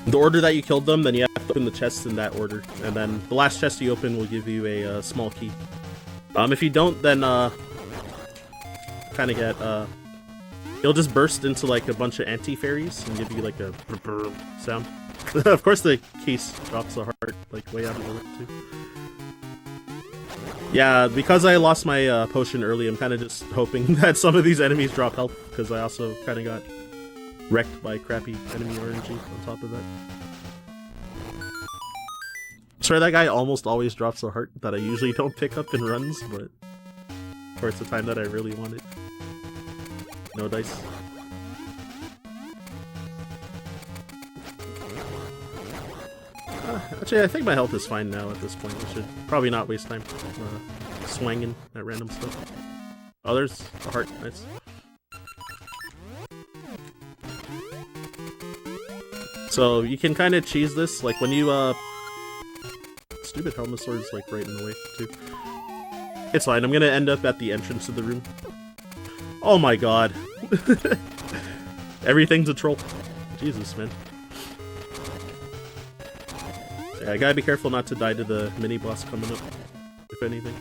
Speaker 2: the order that you killed them, then you have to open the chests in that order, and then the last chest you open will give you a small key. If you don't, then kind of get it'll just burst into like a bunch of anti-fairies and give you like a sound. Of course, the case drops a heart like way out of the way too. Yeah, because I lost my potion early, I'm kind of just hoping that some of these enemies drop health, because I also kind of got wrecked by crappy enemy RNG on top of that. Sorry, that guy almost always drops a heart that I usually don't pick up in runs, but for it's the time that I really want it. No dice. Actually, I think my health is fine now at this point. I should probably not waste time swanging at random stuff. Oh, there's a heart. Nice. So you can kind of cheese this, like when you stupid Helmosaur's like right in the way too. It's fine. I'm gonna end up at the entrance of the room. Oh my god. Everything's a troll. Jesus, man. Yeah, I gotta be careful not to die to the mini boss coming up, if anything.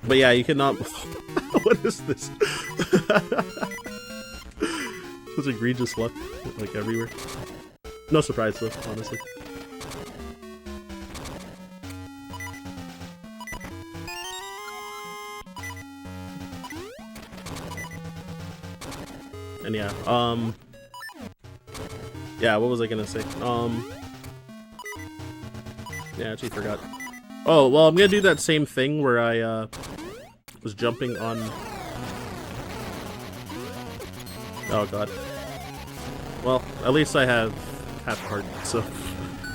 Speaker 2: But yeah, you cannot. What is this? Such egregious luck, like everywhere. No surprise though, honestly. And yeah, yeah, what was I gonna say? Yeah, I actually forgot. Oh, well, I'm gonna do that same thing where I, was jumping on... Oh god. Well, at least I have half a heart, so...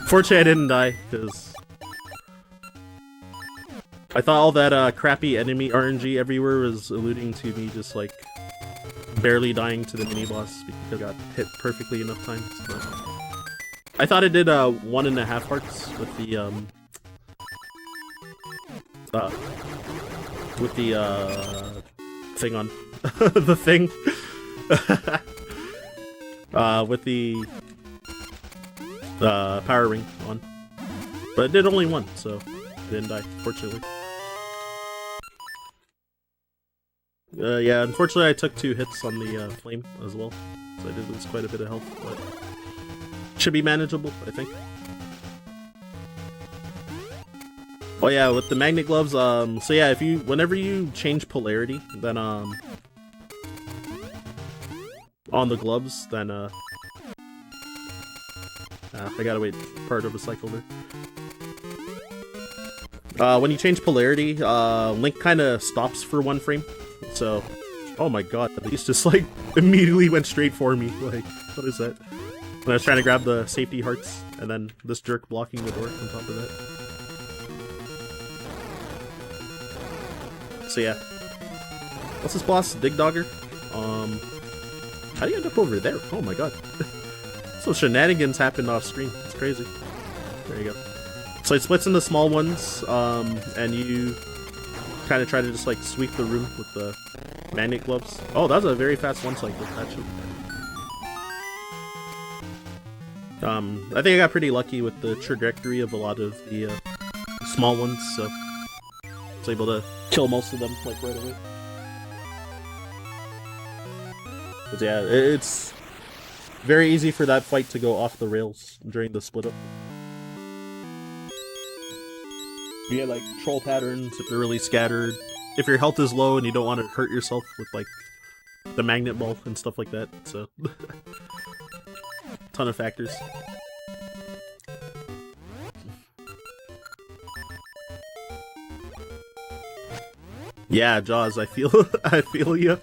Speaker 2: Fortunately I didn't die, because... I thought all that, crappy enemy RNG everywhere was alluding to me just, like, barely dying to the mini-boss because I got hit perfectly enough times, but... I thought it did, 1.5 hearts with the, thing on. The thing. With the power ring on. But it did only 1, so it didn't die, fortunately. Yeah, unfortunately I took 2 hits on the flame as well, so I did lose quite a bit of health, but should be manageable, I think. Oh yeah, with the magnet gloves, so yeah, whenever you change polarity, then, on the gloves, then, I gotta wait part of a cycle there. When you change polarity, Link kinda stops for 1 frame, so, oh my god, these just, like, immediately went straight for me, like, what is that? When I was trying to grab the safety hearts, and then this jerk blocking the door on top of that. So yeah. What's this boss? Dig Dogger? How do you end up over there? Oh my god. So shenanigans happened off screen. It's crazy. There you go. So it splits into small ones, and you kind of try to just like sweep the room with the magnet gloves. Oh, that was a very fast one cycle, actually. I think I got pretty lucky with the trajectory of a lot of the small ones, so I was able to kill most of them like right away. But yeah, it's very easy for that fight to go off the rails during the split up. You get like troll patterns if they're really scattered. If your health is low and you don't want to hurt yourself with like the magnet ball and stuff like that, so ton of factors. Yeah, Jaws, I feel I feel you.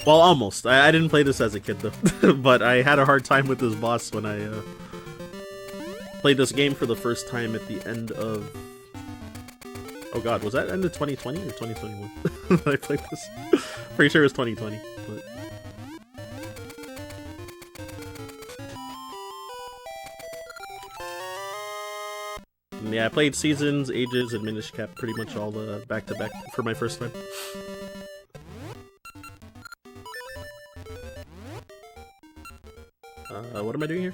Speaker 2: Well, almost. I didn't play this as a kid though, but I had a hard time with this boss when I played this game for the first time at the end of... Oh god, was that end of 2020 or 2021 that I played this? Pretty sure it was 2020, but... Yeah, I played Seasons, Ages, and Minish Cap pretty much all back-to-back for my first time. What am I doing here?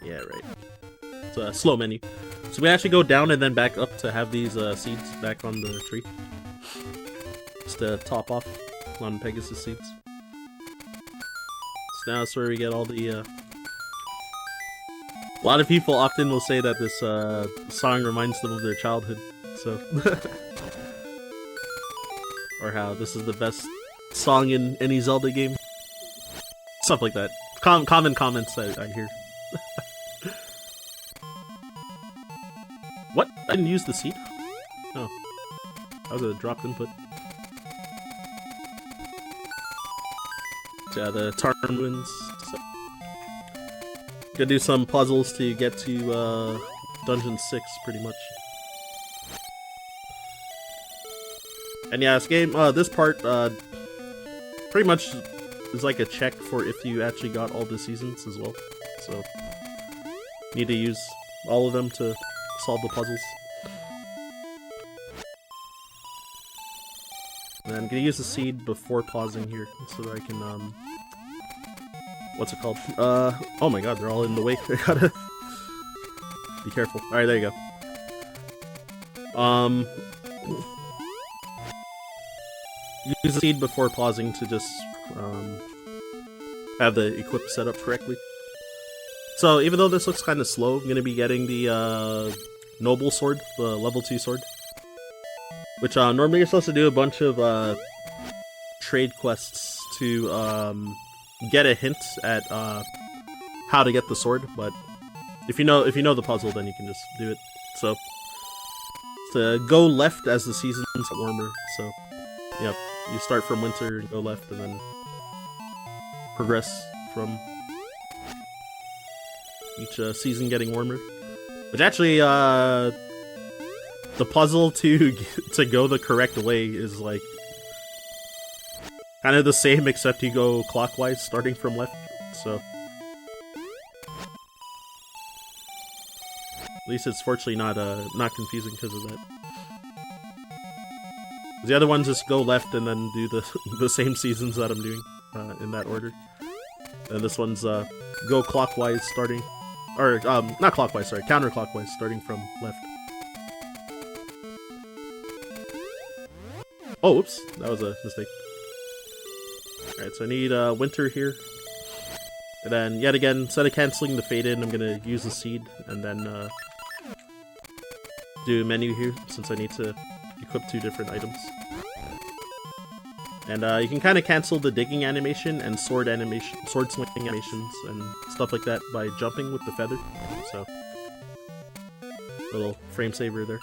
Speaker 2: Yeah, right. It's a slow menu. So we actually go down and then back up to have these seeds back on the tree. Just to top off on Pegasus seeds. So now that's where we get all the... A lot of people often will say that this song reminds them of their childhood, so... Or how this is the best song in any Zelda game. Stuff like that. Common comments I hear. What? I didn't use the seed? Oh. That was a dropped input. Yeah, the Tarn wins. So. Gonna do some puzzles to get to Dungeon 6, pretty much. And yeah, this game, this part, pretty much is like a check for if you actually got all the seasons as well. So, need to use all of them to solve the puzzles. And I'm gonna use the seed before pausing here so that I can, what's it called? Oh my god, they're all in the way. I gotta be careful. Alright, there you go. Use the seed before pausing to just, have the equip set up correctly. So, even though this looks kind of slow, I'm gonna be getting the, Noble Sword, the level 2 sword. Which, normally you're supposed to do a bunch of, trade quests to get a hint at how to get the sword, but if you know the puzzle, then you can just do it. So to go left as the seasons get warmer. So yeah, you start from winter and go left, and then progress from each season getting warmer. Which actually, the puzzle to go the correct way is like kind of the same, except you go clockwise, starting from left. So at least it's fortunately not confusing because of that. The other ones just go left and then do the same seasons that I'm doing in that order. And this one's go clockwise, starting, or not clockwise, sorry, counterclockwise, starting from left. Oh, oops, that was a mistake. Alright, so I need winter here. And then, yet again, instead of canceling the fade in, I'm gonna use the seed, and then do a menu here, since I need to equip 2 different items. And you can kind of cancel the digging animation and sword swinging animations and stuff like that by jumping with the feather. So, little frame saver there.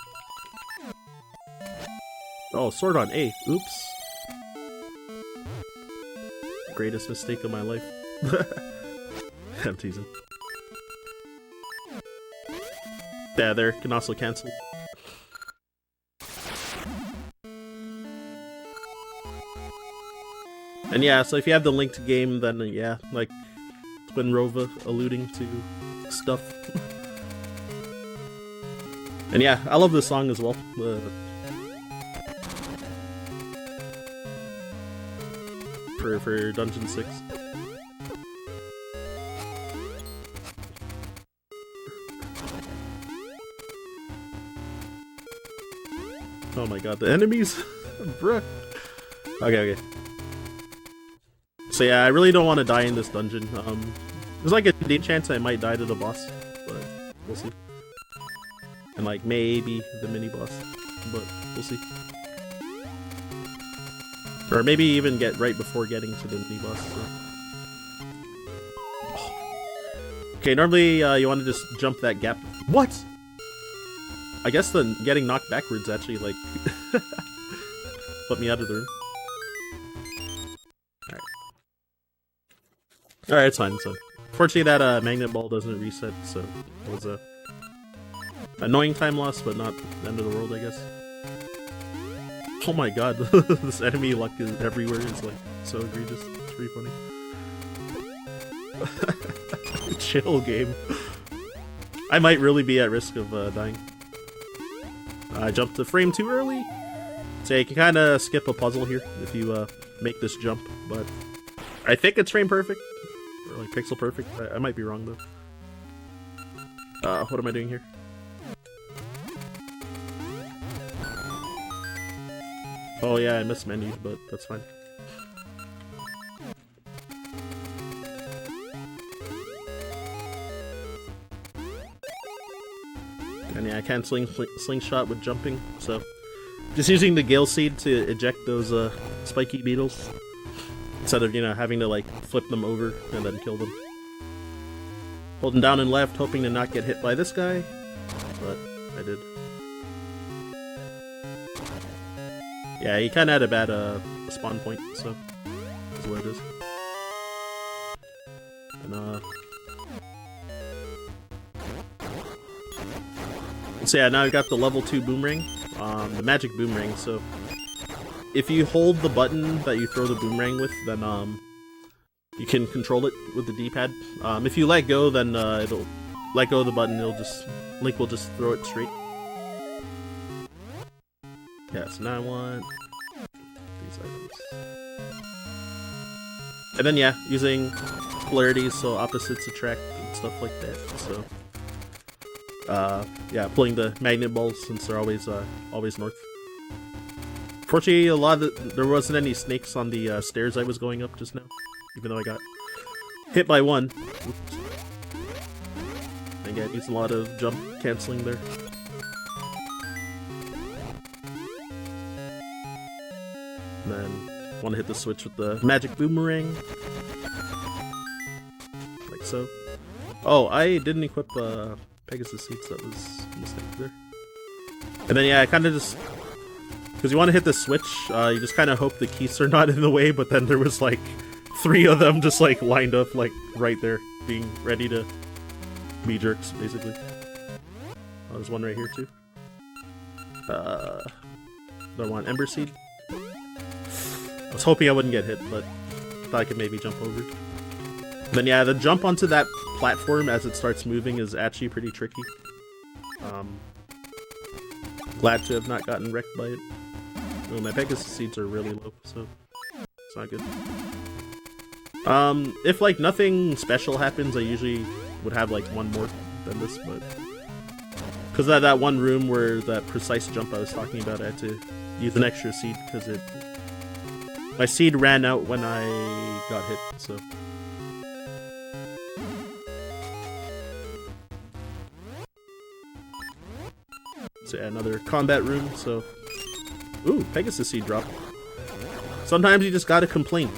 Speaker 2: Oh, sword on A. Oops. Greatest mistake of my life. I'm teasing. Yeah, there. Can also cancel. And yeah, so if you have the linked game, then yeah, like Twin Rova alluding to stuff. And yeah, I love this song as well. For Dungeon 6. Oh my god, the enemies! Bruh. Okay. So yeah, I really don't want to die in this dungeon. There's like a good chance I might die to the boss, but we'll see. And like maybe the mini boss, but we'll see. Or maybe even get right before getting to the mini boss. So. Okay, normally you want to just jump that gap. What? I guess the getting knocked backwards actually like put me out of the room. Alright, it's fine, it's fine. Fortunately that magnet ball doesn't reset, so it was a annoying time loss, but not the end of the world, I guess. Oh my god, this enemy luck is everywhere. It's like so egregious. It's pretty funny. Chill game. I might really be at risk of dying. I jumped the frame too early. So you can kind of skip a puzzle here if you make this jump, but I think it's frame perfect. Or like pixel perfect. I might be wrong though. What am I doing here? Oh yeah, I missed menu, but that's fine. And yeah, canceling slingshot with jumping, so just using the Gale Seed to eject those spiky beetles instead of, you know, having to like flip them over and then kill them. Holding down and left, hoping to not get hit by this guy, but I did. Yeah, he kind of had a bad spawn point, so that's what it is. And so yeah, now I've got the level 2 boomerang, the magic boomerang. So if you hold the button that you throw the boomerang with, then you can control it with the D-pad. If you let go, then it'll let go of the button. Link will just throw it straight. Yeah, so now I want these items. And then yeah, using polarities so opposites attract and stuff like that. So yeah, pulling the magnet balls since they're always north. Fortunately, there wasn't any snakes on the stairs I was going up just now, even though I got hit by one. Oops. Again, used a lot of jump canceling there. And then Want to hit the switch with the magic boomerang. Like so. Oh, I didn't equip Pegasus seeds, that was a mistake there. And then yeah, I kind of just... Because you want to hit the switch, you just kind of hope the keys are not in the way, but then there was like 3 of them just like lined up like right there, being ready to be jerks, basically. Oh, there's one right here too. Do I want Ember Seed? I was hoping I wouldn't get hit, but thought I could maybe jump over. Then yeah, the jump onto that platform as it starts moving is actually pretty tricky. Glad to have not gotten wrecked by it. Oh, my Pegasus seeds are really low, so it's not good. If like nothing special happens, I usually would have like one more than this, but because of that one room where that precise jump I was talking about, I had to use an extra seed because my seed ran out when I got hit, so. So yeah, another combat room, so... Ooh, Pegasus seed drop. Sometimes you just gotta complain,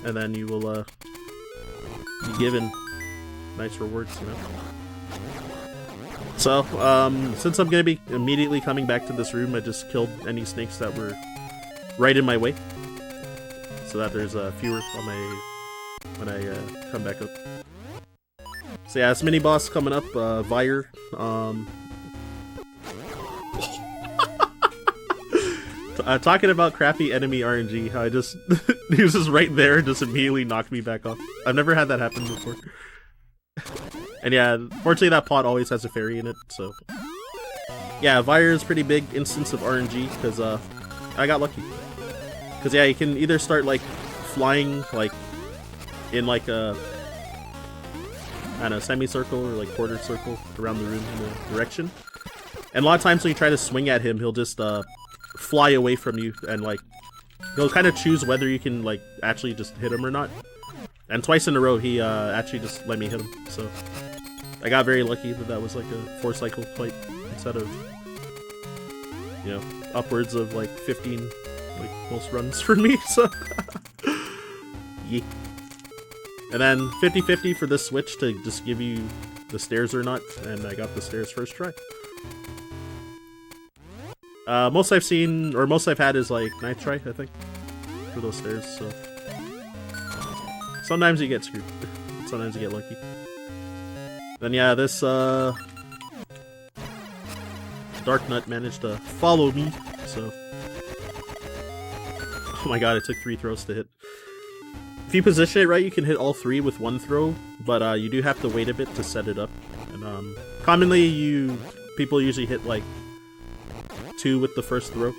Speaker 2: and then you will, be given nice rewards, you know? So, since I'm gonna be immediately coming back to this room, I just killed any snakes that were right in my way, so that there's, fewer on my... when I, come back up. So yeah, this mini-boss coming up, Vire, talking about crappy enemy RNG, how I just he was just right there and just immediately knocked me back off. I've never had that happen before. And yeah, fortunately that pot always has a fairy in it, so... Yeah, Vire is pretty big instance of RNG, because I got lucky. Because yeah, you can either start like flying like in like a... I don't know, semicircle or like quarter circle around the room in a direction. And a lot of times when you try to swing at him, he'll just fly away from you, and like he'll kind of choose whether you can like actually just hit him or not. And twice in a row he actually just let me hit him, so I got very lucky that that was like a 4-cycle fight instead of, you know, upwards of like 15 like most runs for me, so yeah. And then 50-50 for this switch to just give you the stairs or not, and I got the stairs first try. Most I've seen, or most I've had is like 9th try, I think, for those stairs, so... Sometimes you get screwed. Sometimes you get lucky. Then yeah, this, Dark Nut managed to follow me, so... Oh my god, it took 3 throws to hit. If you position it right, you can hit all 3 with 1 throw, but you do have to wait a bit to set it up. And commonly people usually hit like 2 with the first throw.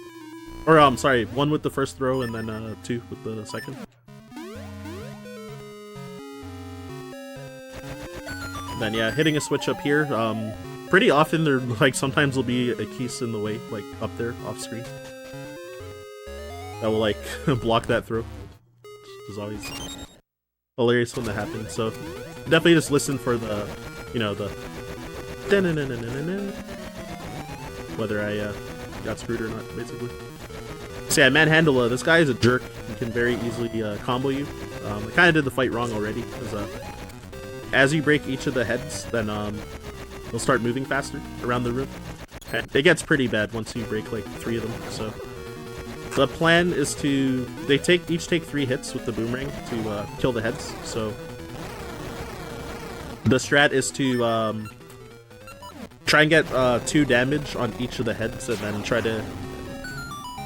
Speaker 2: Or, sorry, 1 with the first throw and then 2 with the second. And then yeah, hitting a switch up here, pretty often there, like, sometimes there'll be a keys in the way, like, up there, off screen. That will, like, block that throw. Which is always hilarious when that happens, so definitely just listen for the, you know, the whether I got screwed or not, basically. So yeah, Manhandle, this guy is a jerk. He can very easily combo you. I kind of did the fight wrong already, because as you break each of the heads, then they'll start moving faster around the room. And it gets pretty bad once you break like 3 of them, so... The plan is to... They each take 3 hits with the boomerang to kill the heads, so... The strat is to try and get 2 damage on each of the heads, and then try to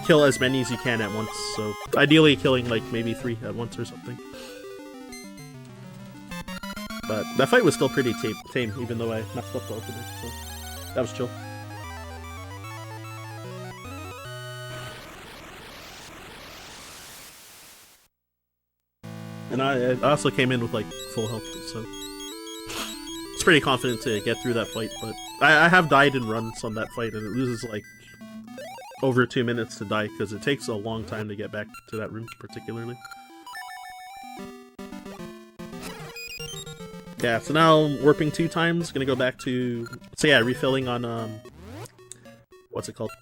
Speaker 2: kill as many as you can at once, so... Ideally killing like maybe 3 at once or something. But that fight was still pretty tame, even though I messed up the ultimate, so... That was chill. And I also came in with like full health, so it's pretty confident to get through that fight. But I have died in runs on that fight, and it loses like over 2 minutes to die because it takes a long time to get back to that room, particularly. Yeah, so now warping 2 times. Gonna go back to, so yeah, refilling on what's it called?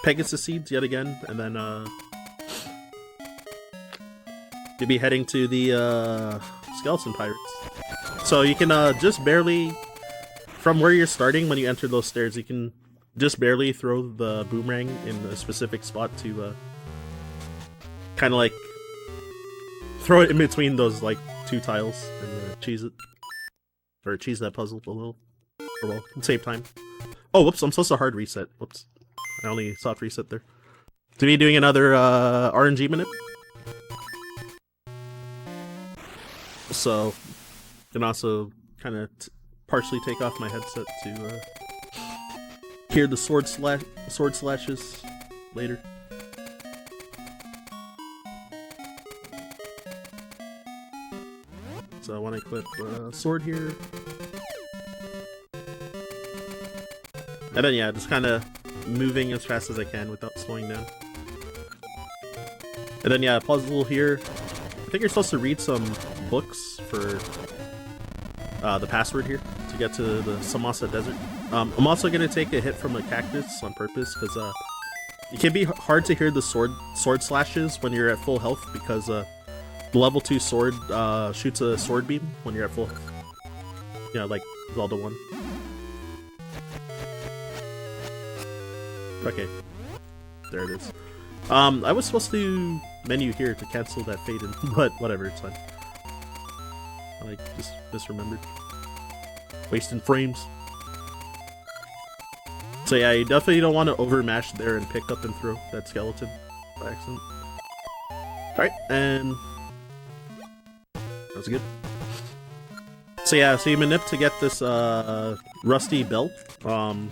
Speaker 2: Pegasus seeds yet again, and then you'll be heading to the skeleton pirates. So you can just barely, from where you're starting when you enter those stairs, you can just barely throw the boomerang in a specific spot to kind of like throw it in between those like 2 tiles and cheese it. Or cheese that puzzle a little. Or well, save time. Oh, whoops, I'm supposed to hard reset. Whoops. I only soft reset there. To be doing another RNG minute. So, you can also kind of partially take off my headset to hear the sword slashes later. So I want to equip sword here. And then yeah, just kind of moving as fast as I can without slowing down. And then yeah, puzzle here. I think you're supposed to read some books for the password here to get to the Samasa Desert. I'm also going to take a hit from a cactus on purpose because it can be hard to hear the sword slashes when you're at full health because the level 2 sword shoots a sword beam when you're at full health. You know, like Zelda 1. Okay. There it is. I was supposed to menu here to cancel that fade in, but whatever, it's fine. I just misremembered. Wasting frames. So yeah, you definitely don't want to overmash there and pick up and throw that skeleton by accident. Alright, and that's good. So yeah, so you manip to get this rusty belt. To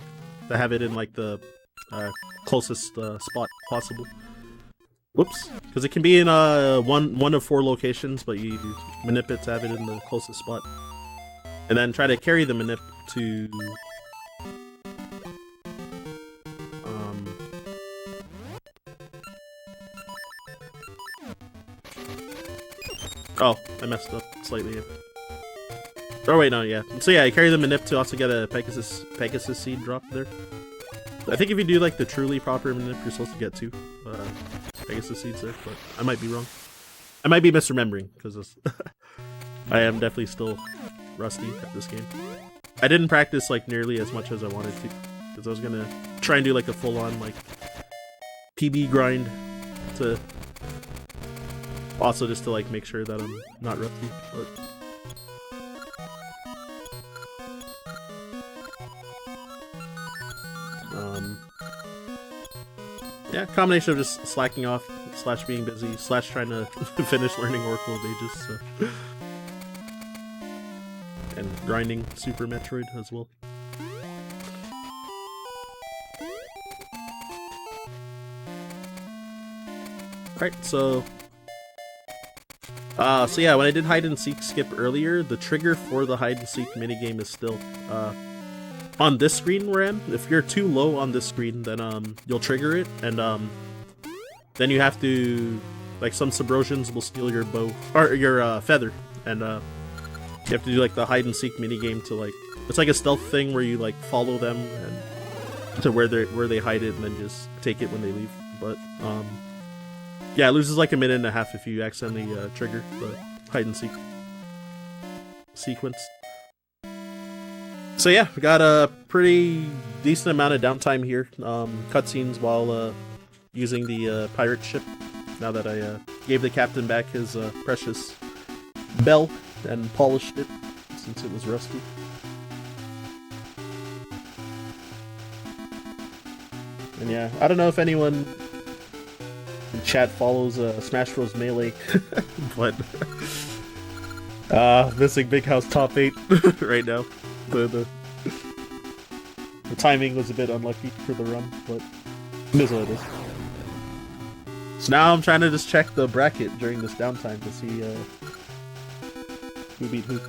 Speaker 2: have it in like the closest spot possible. Whoops, because it can be in one of 4 locations, but you manip it to have it in the closest spot, and then try to carry the manip to oh, I messed up slightly. Oh wait, no, yeah. So yeah, I carry the manip to also get a Pegasus seed drop there. I think if you do like the truly proper manip, you're supposed to get 2 Pegasus seeds there, but I might be wrong. I might be misremembering because I am definitely still rusty at this game. I didn't practice like nearly as much as I wanted to because I was gonna try and do like a full-on like PB grind to also just to like make sure that I'm not rusty, but yeah, combination of just slacking off, / being busy, / trying to finish learning Oracle of Ages, so. And grinding Super Metroid as well. Alright, so yeah, when I did hide and seek skip earlier, the trigger for the hide and seek minigame is still on this screen we're in. If you're too low on this screen, then you'll trigger it, and then you have to, like, some Subrosians will steal your bow or your feather, and you have to do like the hide and seek minigame to like, it's like a stealth thing where you like follow them and to where they hide it and then just take it when they leave. But yeah, it loses like a minute and a half if you accidentally trigger the hide and seek sequence. So yeah, we got a pretty decent amount of downtime here. Cutscenes while using the pirate ship. Now that I gave the captain back his precious bell and polished it since it was rusty. And yeah, I don't know if anyone in chat follows Smash Bros. Melee, but missing Big House top 8 right now. The timing was a bit unlucky for the run, but it is what it is. So now I'm trying to just check the bracket during this downtime to see who beat who.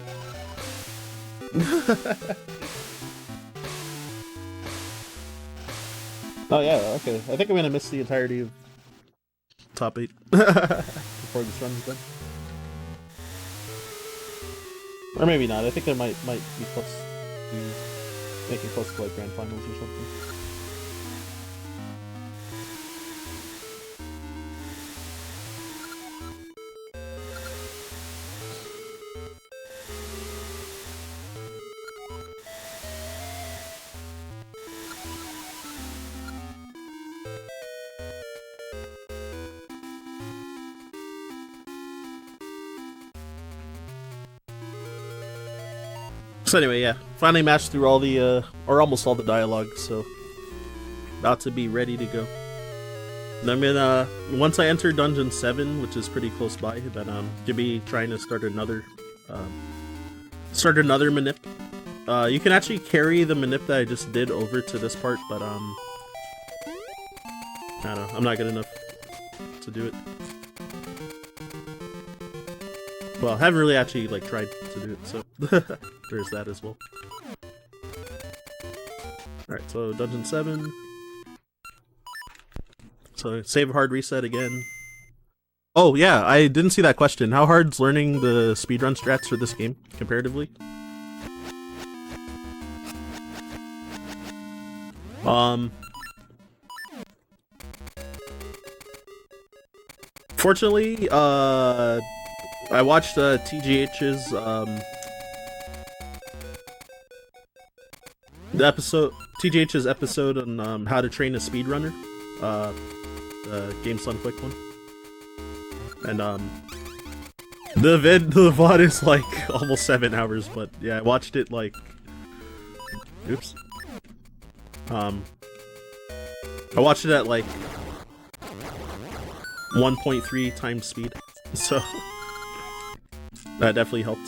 Speaker 2: Oh yeah, okay. I think I'm gonna miss the entirety of top 8 before this run's done. Or maybe not. I think I might be close to making close to like grand finals or something. So anyway, yeah, finally matched through all the, or almost all the dialogue, so about to be ready to go. And I'm gonna, once I enter Dungeon 7, which is pretty close by, then gonna be trying to start another manip. You can actually carry the manip that I just did over to this part, but I don't know, I'm not good enough to do it. Well, I haven't really actually like tried to do it, so there's that as well. Alright, so Dungeon 7. So save hard reset again. Oh yeah, I didn't see that question. How hard's learning the speedrun strats for this game, comparatively? Fortunately, I watched TGH's TGH's episode on how to train a speedrunner, the Game Sun Quick one, and the VOD is like almost 7 hours, but yeah, I watched it like, oops, I watched it at like 1.3 times speed, so that definitely helped.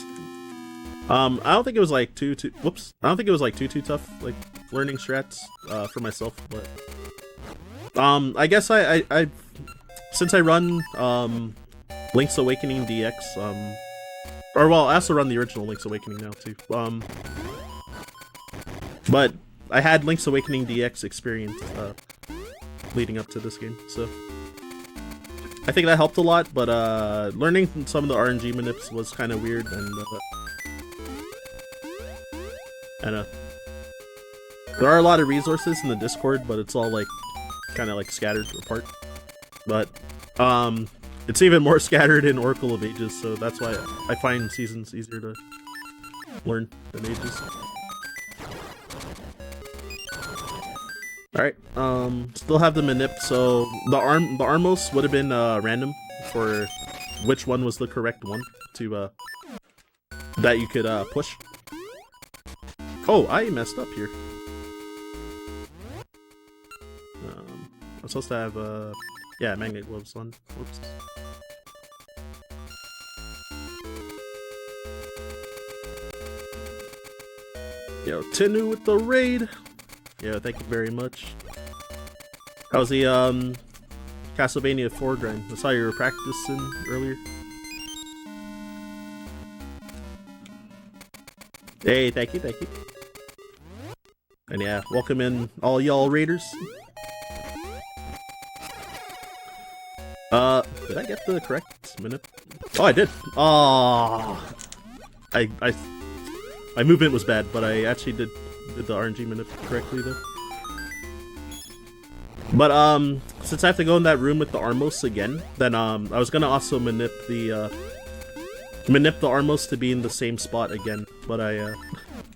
Speaker 2: I don't think it was like too I don't think it was like too tough, like learning strats for myself, but I guess I since I run Link's Awakening DX, or well, I also run the original Link's Awakening now too, but I had Link's Awakening DX experience leading up to this game, so I think that helped a lot, but learning some of the RNG manips was kind of weird, and there are a lot of resources in the Discord, but it's all like kind of like scattered apart. But it's even more scattered in Oracle of Ages, so that's why I find seasons easier to learn than Ages. Alright, still have the manip, so the Armos would have been random for which one was the correct one to that you could push. Oh, I messed up here. I'm supposed to have yeah, magnet gloves on. Whoops. Yo, Tinu with the raid. Yeah, thank you very much. How's the Castlevania 4 grind? I saw you were practicing earlier. Hey, thank you, thank you. And yeah, welcome in all y'all raiders. Did I get the correct minute? Oh, I did. Oh, my movement was bad, but I actually did the RNG minute correctly though. But since I have to go in that room with the Armos again, then I was gonna also manip the Armos to be in the same spot again. But I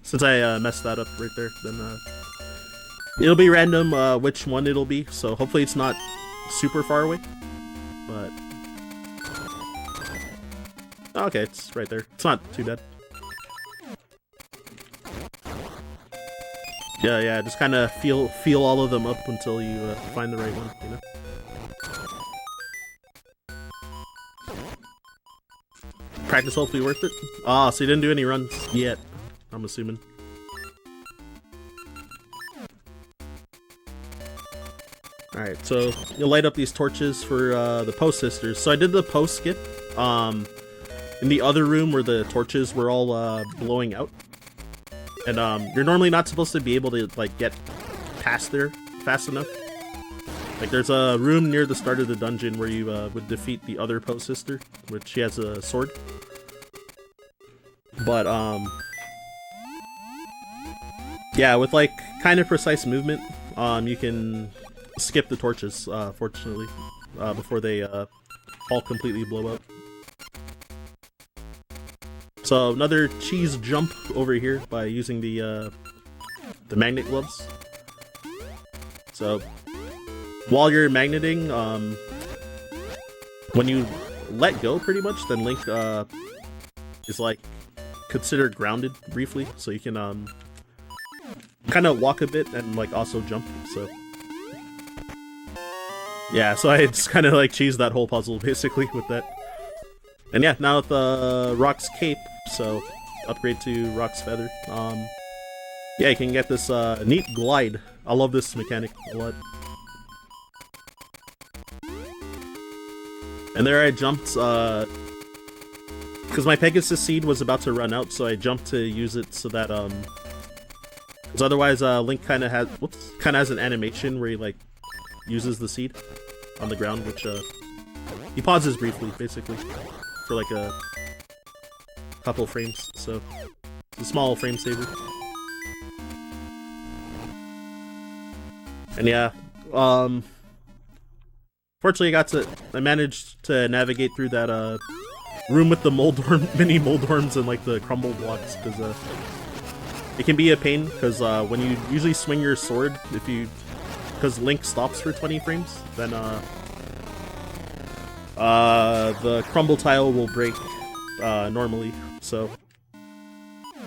Speaker 2: since I messed that up right there, then it'll be random which one it'll be. So hopefully it's not super far away. But okay, it's right there. It's not too bad. Yeah, just kind of feel all of them up until you find the right one, you know? Practice hopefully worth it? Ah, so you didn't do any runs yet, I'm assuming. Alright, so you'll light up these torches for the Post Sisters. So I did the Post skip in the other room where the torches were all blowing out. And you're normally not supposed to be able to like get past there fast enough. Like there's a room near the start of the dungeon where you would defeat the other Post Sister, which she has a sword. But yeah, with like kind of precise movement, you can skip the torches, fortunately, before they all completely blow up. So another cheese jump over here by using the magnet gloves. So while you're magneting, when you let go, pretty much, then Link is like considered grounded briefly, so you can kind of walk a bit and like also jump. So yeah, so I just kind of like cheesed that whole puzzle basically with that. And yeah, now with Rock's Cape, so upgrade to Rock's Feather. Yeah, you can get this neat glide. I love this mechanic a lot. And there I jumped, because my Pegasus seed was about to run out, so I jumped to use it so that, because otherwise Link kind of has an animation where he like uses the seed on the ground, which he pauses briefly, basically, for like a couple frames, so it's a small frame saver. And yeah, fortunately I managed to navigate through that room with the mini Moldorms and like the crumble blocks, because it can be a pain, because when you usually swing your sword, because Link stops for 20 frames, then the crumble tile will break normally. So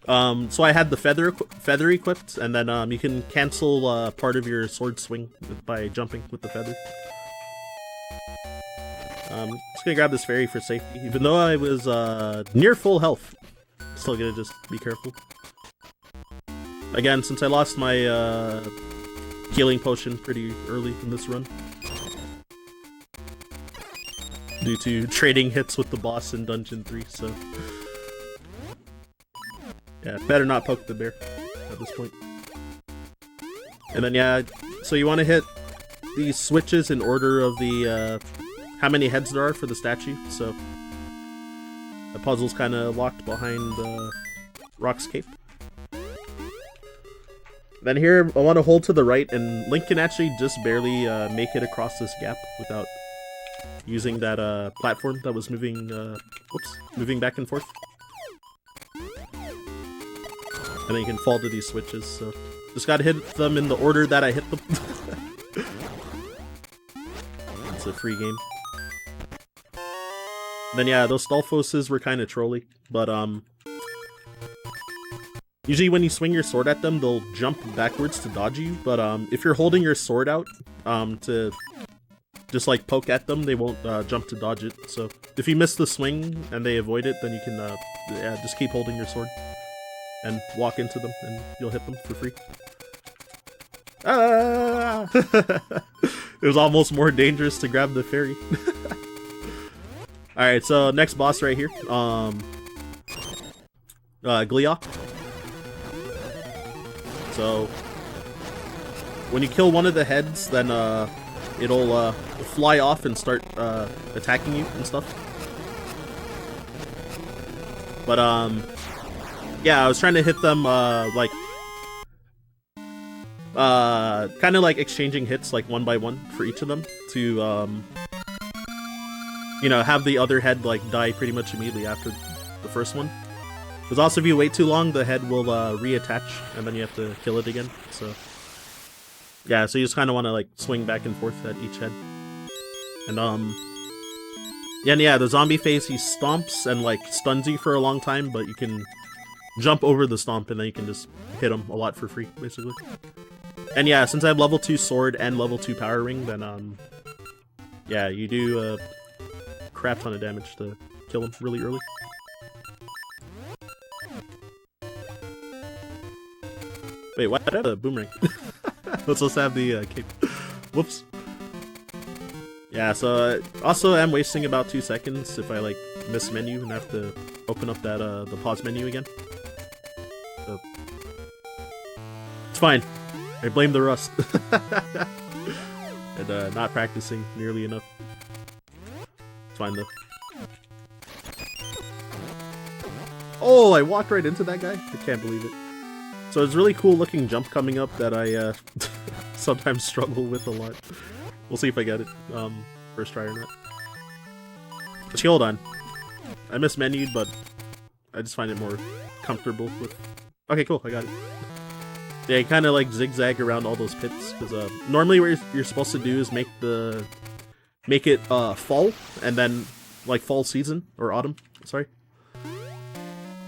Speaker 2: I had the feather equipped, and then you can cancel part of your sword swing by jumping with the feather. Just gonna grab this fairy for safety, even though I was near full health. Still gonna just be careful. Again, since I lost my healing potion pretty early in this run, due to trading hits with the boss in Dungeon 3, so yeah, better not poke the bear at this point. And then yeah, so you want to hit these switches in order of the how many heads there are for the statue. So the puzzle's kind of locked behind Rock's Cape. Then here I want to hold to the right, and Link can actually just barely make it across this gap without using that platform that was moving back and forth. And then you can fall to these switches, so just gotta hit them in the order that I hit them. It's a free game. Then yeah, those Stalfoses were kind of trolly, but usually when you swing your sword at them, they'll jump backwards to dodge you, but if you're holding your sword out to just like poke at them, they won't jump to dodge it. So if you miss the swing and they avoid it, then you can yeah, just keep holding your sword and walk into them, and you'll hit them for free. Ah! It was almost more dangerous to grab the fairy. Alright, so next boss right here. Gleeok. So when you kill one of the heads, then it'll fly off and start attacking you and stuff. But yeah, I was trying to hit them like kind of like exchanging hits like one by one for each of them to you know, have the other head like die pretty much immediately after the first one. Because also if you wait too long, the head will reattach, and then you have to kill it again. So yeah, so you just kind of want to like swing back and forth at each head. And yeah, the zombie phase, he stomps and like stuns you for a long time, but you can jump over the stomp and then you can just hit him a lot for free, basically. And yeah, since I have level 2 sword and level 2 power ring, then yeah, you do a crap ton of damage to kill him really early. Wait, why did I have a boomerang? Let's also have the cape. Whoops. Yeah, so also I'm wasting about 2 seconds if I like miss menu and have to open up that the pause menu again. So it's fine. I blame the rust. And not practicing nearly enough. It's fine though. Oh, I walked right into that guy? I can't believe it. So it's a really cool looking jump coming up that I sometimes struggle with a lot. We'll see if I get it first try or not. Actually, hold on. I mismenued, but I just find it more comfortable with... Okay, cool, I got it. Yeah, you kind of like zigzag around all those pits, because normally what you're supposed to do is make it fall, and then like fall season, or autumn, sorry.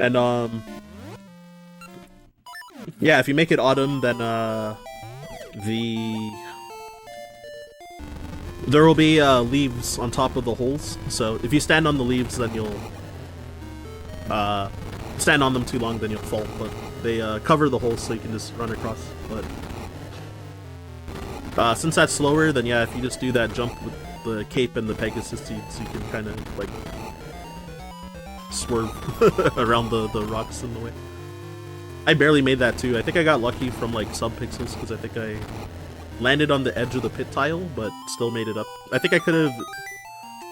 Speaker 2: And yeah, if you make it autumn, then there will be leaves on top of the holes. So if you stand on the leaves, then you'll stand on them too long, then you'll fall. But they cover the holes so you can just run across. But since that's slower, then yeah, if you just do that jump with the cape and the Pegasus seeds, you can kind of like swerve around the rocks in the way. I barely made that too. I think I got lucky from like sub-pixels because I think I landed on the edge of the pit tile, but still made it up. I think I could have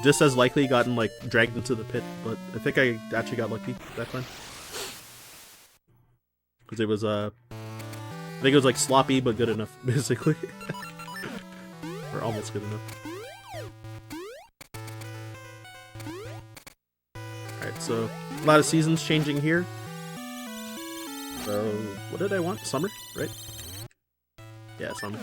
Speaker 2: just as likely gotten like dragged into the pit, but I think I actually got lucky that time. Because it was I think it was like sloppy but good enough, basically. Or almost good enough. Alright, so a lot of seasons changing here. So, what did I want? Summer, right? Yeah, summer.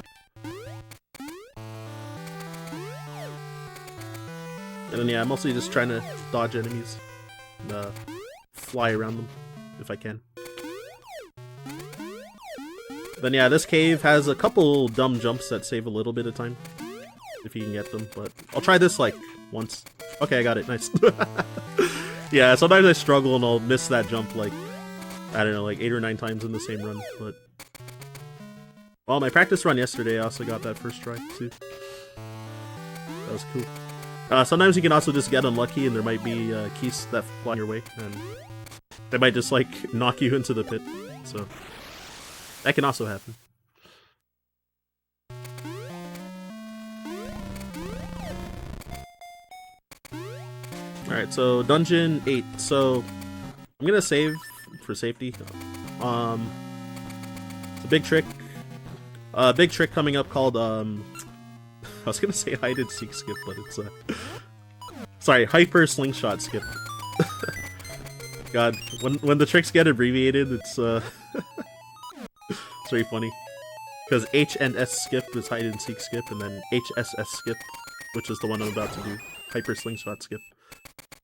Speaker 2: And then yeah, I'm mostly just trying to dodge enemies and fly around them if I can. Then yeah, this cave has a couple dumb jumps that save a little bit of time, if you can get them, but I'll try this like once. Okay, I got it, nice. Yeah, sometimes I struggle and I'll miss that jump like, I don't know, like 8 or 9 times in the same run, but... Well, my practice run yesterday, I also got that first try, too. That was cool. Sometimes you can also just get unlucky and there might be keys that fly your way, and they might just, like, knock you into the pit, so... That can also happen. Alright, so Dungeon 8. So, I'm gonna save for safety. It's a big trick. Big trick coming up called, I was gonna say hide and seek skip, but it's, sorry, hyper slingshot skip. God, when the tricks get abbreviated, it's, it's very funny. Because H and S skip is hide and seek skip, and then HSS skip, which is the one I'm about to do, hyper slingshot skip.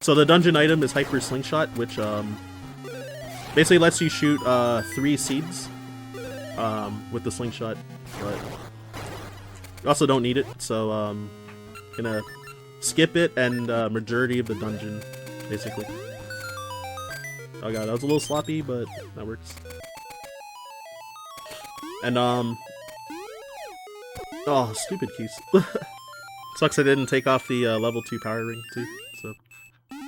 Speaker 2: So the dungeon item is hyper slingshot, which basically lets you shoot 3 seeds with the slingshot, but you also don't need it. So gonna skip it and majority of the dungeon, basically. Oh god, that was a little sloppy, but that works. And oh, stupid keys. Sucks I didn't take off the level 2 power ring too, so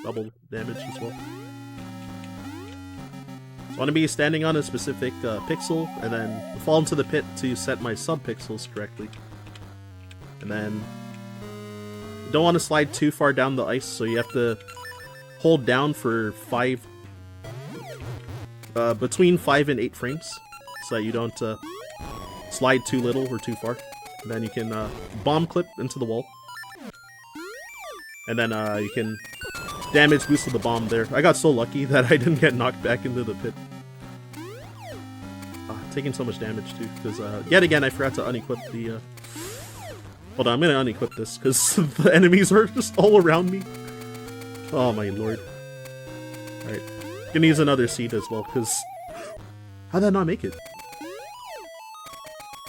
Speaker 2: double damage as well. So I want to be standing on a specific pixel, and then fall into the pit to set my sub-pixels correctly. And then you don't want to slide too far down the ice, so you have to hold down for between 5 and 8 frames, so that you don't slide too little or too far. And then you can bomb clip into the wall. And then you can damage boost with the bomb there. I got so lucky that I didn't get knocked back into the pit. Taking so much damage too, because yet again I forgot to unequip the... Hold on, I'm gonna unequip this, because the enemies are just all around me. Oh my lord. Alright. Gonna use another seed as well, because... How'd that not make it?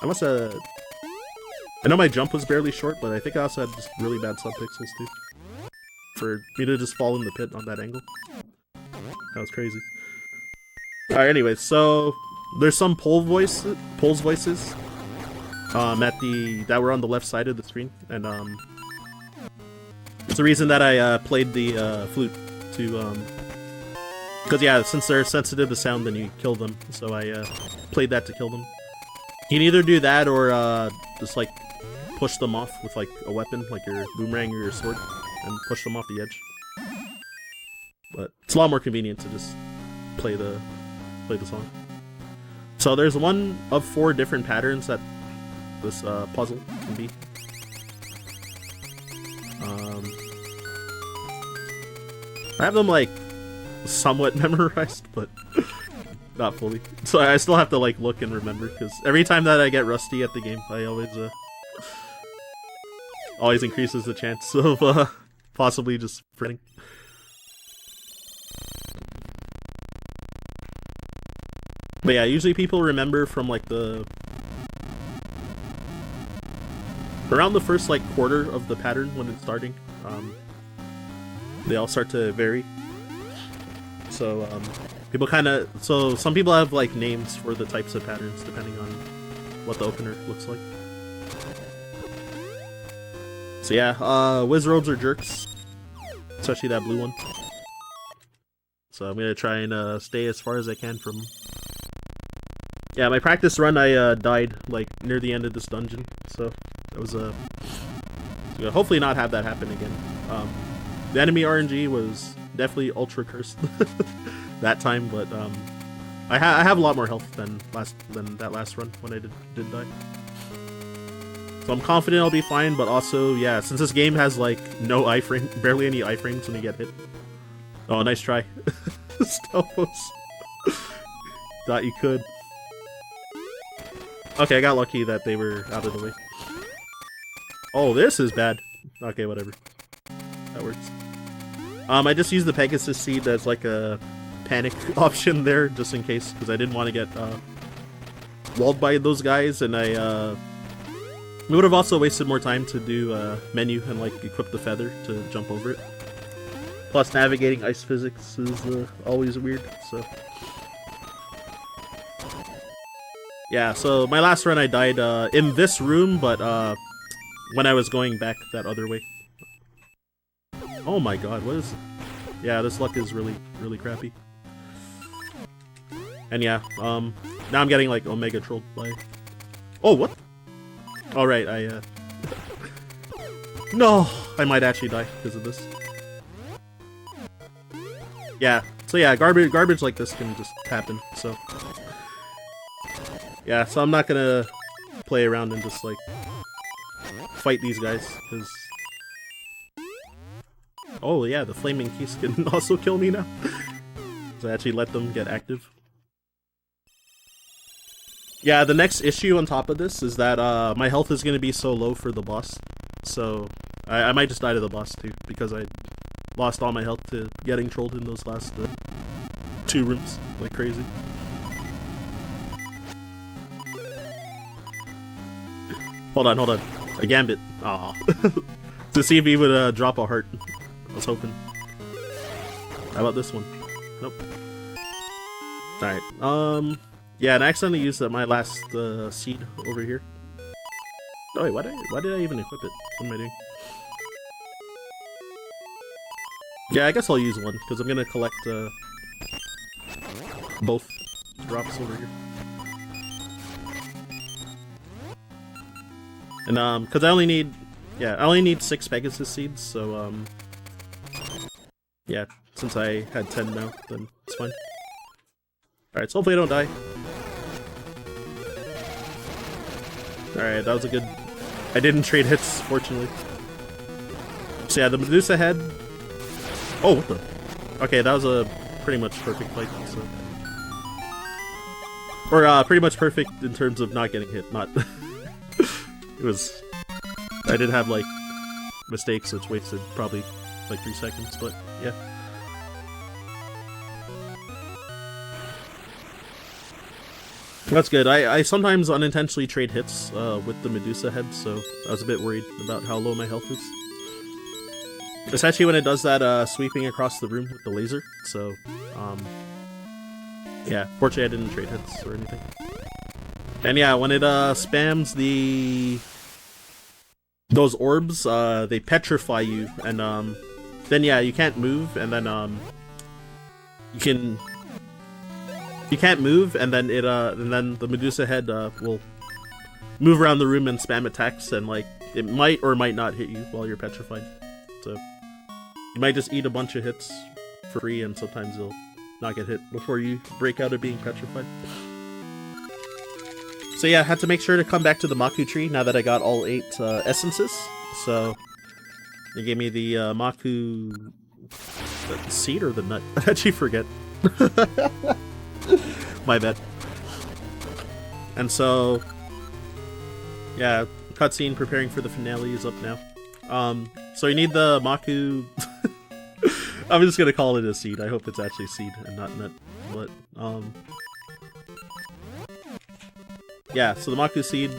Speaker 2: I must have... I know my jump was barely short, but I think I also had just really bad sub-pixels too. For me to just fall in the pit on that angle. That was crazy. Alright, anyways, so... There's some polls voices that were on the left side of the screen, and it's the reason that I played the flute to because yeah, since they're sensitive to sound, then you kill them. So I played that to kill them. You can either do that or just like push them off with like a weapon, like your boomerang or your sword, and push them off the edge. But it's a lot more convenient to just play the song. So there's one of 4 different patterns that this puzzle can be. I have them like somewhat memorized, but not fully. So I still have to like look and remember, because every time that I get rusty at the game, I always increases the chance of possibly just forgetting. But yeah, usually people remember from like around the first like quarter of the pattern when it's starting. They all start to vary. So people so some people have like names for the types of patterns depending on what the opener looks like. So yeah, whiz robes are jerks, especially that blue one. So I'm gonna try and stay as far as I can from. Yeah, my practice run I died like near the end of this dungeon, so that was hopefully not have that happen again. The enemy RNG was definitely ultra cursed that time, but I have a lot more health than that last run when I did die. So I'm confident I'll be fine, but also, yeah, since this game has, like, no iframe, barely any iframes when you get hit. Oh, nice try. Stelvos. Thought you could. Okay, I got lucky that they were out of the way. Oh, this is bad. Okay, whatever. That works. I just used the Pegasus Seed as, like, a panic option there, just in case, because I didn't want to get, walled by those guys, and we would have also wasted more time to do menu and like equip the feather to jump over it. Plus navigating ice physics is always weird, so. Yeah, so my last run I died in this room, but when I was going back that other way. Oh my god, what is... Yeah, this luck is really, really crappy. And yeah, now I'm getting like Omega trolled by... Oh, what? Alright, No! I might actually die because of this. Yeah, so yeah, garbage like this can just happen, so... Yeah, so I'm not gonna play around and just, like, fight these guys, because... Oh yeah, the flaming keys can also kill me now. So I actually let them get active. Yeah, the next issue on top of this is that my health is going to be so low for the boss. So I might just die to the boss too, because I lost all my health to getting trolled in those last 2 rooms like crazy. Hold on. A gambit. Aw. To see if he would drop a heart. I was hoping. How about this one? Nope. Alright, yeah, and I accidentally used my last seed over here. Oh wait, why did I even equip it? What am I doing? Yeah, I guess I'll use one, because I'm gonna collect both drops over here. And because I only need 6 Pegasus seeds, so yeah, since I had 10 now, then it's fine. Alright, so hopefully I don't die. Alright, that was a good... I didn't trade hits, fortunately. So yeah, the Medusa head... Oh, what the... Okay, that was a pretty much perfect fight, so... Or, pretty much perfect in terms of not getting hit, not... It was... I did have, like, mistakes, which wasted probably, like, 3 seconds, but, yeah. That's good. I sometimes unintentionally trade hits with the Medusa head, so I was a bit worried about how low my health is. Especially when it does that sweeping across the room with the laser, so, yeah, fortunately I didn't trade hits or anything. And yeah, when it spams those orbs, they petrify you, and then yeah, you can't move, and then you can't move, and then then the Medusa head will move around the room and spam attacks, and like it might or might not hit you while you're petrified. So you might just eat a bunch of hits for free, and sometimes you'll not get hit before you break out of being petrified. So yeah, I had to make sure to come back to the Maku tree now that I got all 8 essences. So they gave me the Maku seed or the nut. I actually forget. My bad. And so, yeah, cutscene preparing for the finale is up now. So you need the Maku... I'm just gonna call it a seed. I hope it's actually seed and not nut. But, yeah, so the Maku Seed,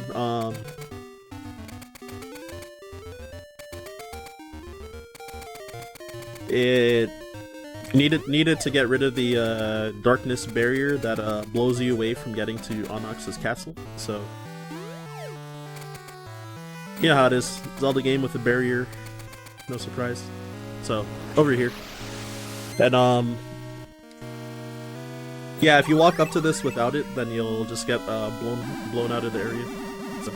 Speaker 2: it needed to get rid of the darkness barrier that blows you away from getting to Onyx's castle. So you know how it is, Zelda game with a barrier, no surprise. So over here, and yeah, if you walk up to this without it, then you'll just get blown out of the area. So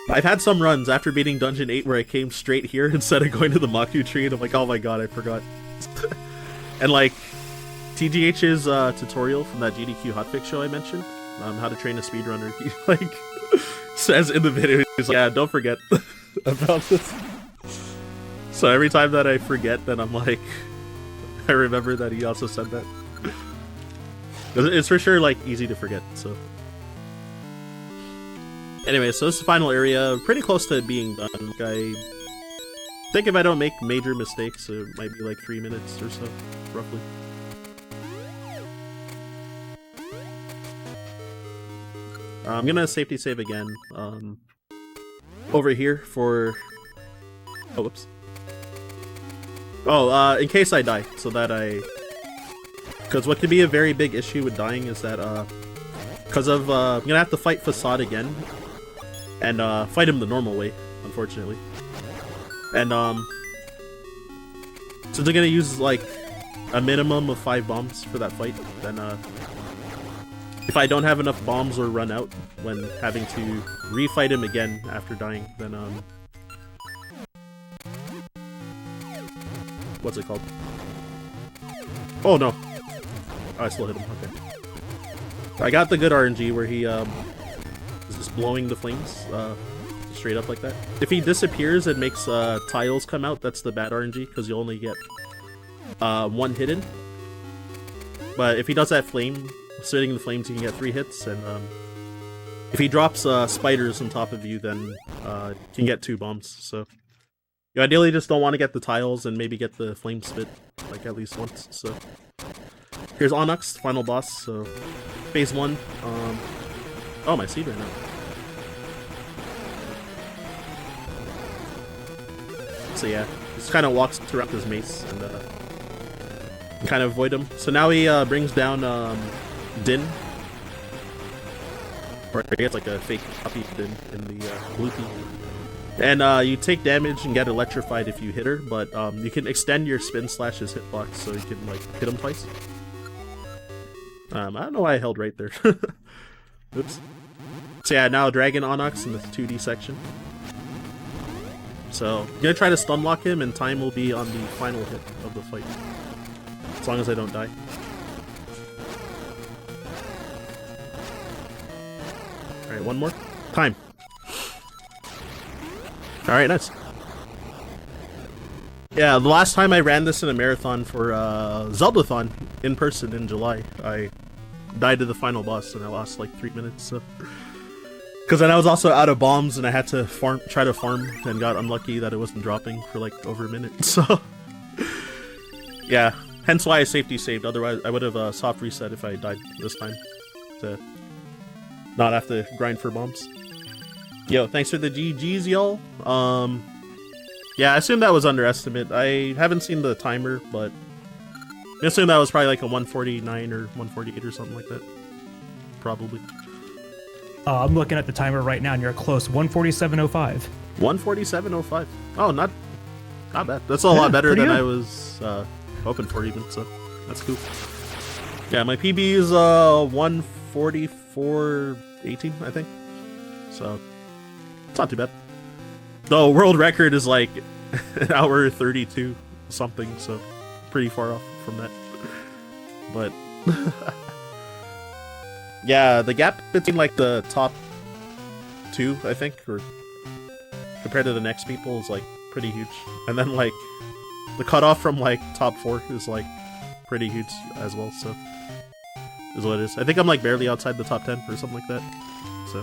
Speaker 2: I've had some runs after beating Dungeon 8 where I came straight here instead of going to the Maku tree, and I'm like, oh my god, I forgot. And like, TGH's tutorial from that GDQ hotfix show I mentioned, how to train a speedrunner, he like says in the video, he's like, yeah, don't forget about this. So every time that I forget, then I'm like, I remember that he also said that. It's for sure like easy to forget, so. Anyway, so this is the final area, pretty close to being done. Like, I think if I don't make major mistakes, it might be like 3 minutes or so, roughly. I'm gonna safety save again, over here for... Oh, whoops. Oh, in case I die, so that I... Because what could be a very big issue with dying is that, because of, I'm gonna have to fight Facade again, and, fight him the normal way, unfortunately. And, since I'm gonna use, like, a minimum of 5 bombs for that fight, then, if I don't have enough bombs or run out when having to refight him again after dying, then, what's it called? Oh, no. Oh, I still hit him, okay. I got the good RNG where he, is just blowing the flames, straight up like that. If he disappears and makes, tiles come out, that's the bad RNG, because you only get, 1 hidden. But if he does that flame, sitting in the flames, you can get 3 hits, and, if he drops, spiders on top of you, then, you can get 2 bombs, so. You ideally just don't want to get the tiles and maybe get the flame spit, like, at least once, so. Here's Onyx, final boss, so phase 1. Oh, my seed ran out. So yeah, just kind of walks around his mace and kind of avoid him. So now he brings down Din, or I guess like a fake copy of Din in the Bloopy. And you take damage and get electrified if you hit her, but you can extend your spin slash's hitbox so you can like hit him twice. I don't know why I held right there. Oops. So yeah, now Dragon Onyx in the 2D section. So I'm gonna try to stun lock him, and time will be on the final hit of the fight. As long as I don't die. Alright, one more. Time. Alright, nice. Yeah, the last time I ran this in a marathon for Zeldathon in person in July, I died to the final boss and I lost like 3 minutes, so. Because then I was also out of bombs and I had to try to farm and got unlucky that it wasn't dropping for like over a minute, so. Yeah, hence why I safety saved, otherwise I would have soft reset if I died this time. To not have to grind for bombs. Yo, thanks for the GGs, y'all. Yeah, I assume that was underestimate. I haven't seen the timer, but I assume that was probably like a 149 or 148 or something like that. Probably.
Speaker 1: I'm looking at the timer right now, and you're close. 147.05.
Speaker 2: 147.05. Oh, not bad. That's a lot better than I was hoping for, even. So that's cool. Yeah, my PB is 144.18, I think. So it's not too bad. The world record is like an hour 32 something, so pretty far off from that. But yeah, the gap between like the top 2, I think, or compared to the next people is like pretty huge. And then like the cutoff from like top 4 is like pretty huge as well, so is what it is. I think I'm like barely outside the top 10 or something like that. So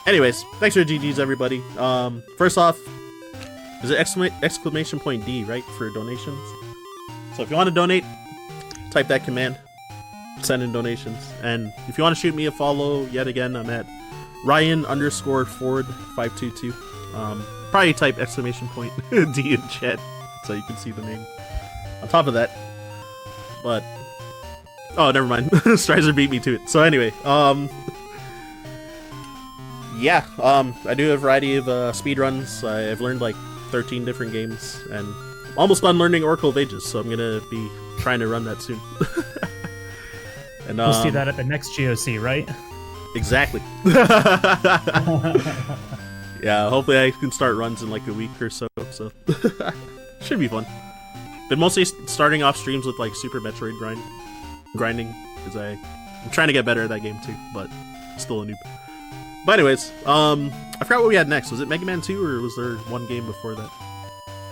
Speaker 2: anyways, thanks for the GGs, everybody. First off, is it exclamation point D, right, for donations? So if you want to donate, type that command. send in donations. And if you want to shoot me a follow, yet again, I'm at Ryan_Ford522. Probably type exclamation point D in chat so you can see the name on top of that. But oh, never mind. Strizer beat me to it. So anyway, yeah, I do a variety of speed runs. I've learned like 13 different games, and I'm almost done learning Oracle of Ages, so I'm gonna be trying to run that soon. And
Speaker 1: We'll see that at the next GOC, right?
Speaker 2: Exactly. Yeah, hopefully I can start runs in like a week or so. So should be fun. Been mostly starting off streams with like Super Metroid grinding, because I'm trying to get better at that game too, but still a noob. But anyways, I forgot what we had next. Was it Mega Man 2, or was there one game before that?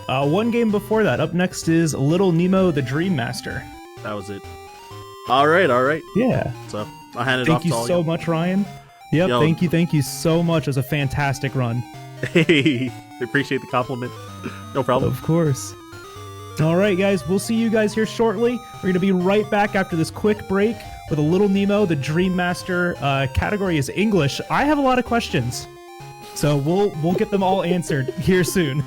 Speaker 1: One game before that. Up next is Little Nemo the Dream Master.
Speaker 2: That was it. All right.
Speaker 1: Yeah.
Speaker 2: So I'll hand it off to all
Speaker 1: Thank you so much, Ryan. Yep,
Speaker 2: Yo.
Speaker 1: thank you so much. It was a fantastic run.
Speaker 2: Hey, I appreciate the compliment. No problem.
Speaker 1: Of course. All right, guys, we'll see you guys here shortly. We're going to be right back after this quick break with a Little Nemo, the Dream Master. Category is English. I have a lot of questions, so we'll get them all answered here soon.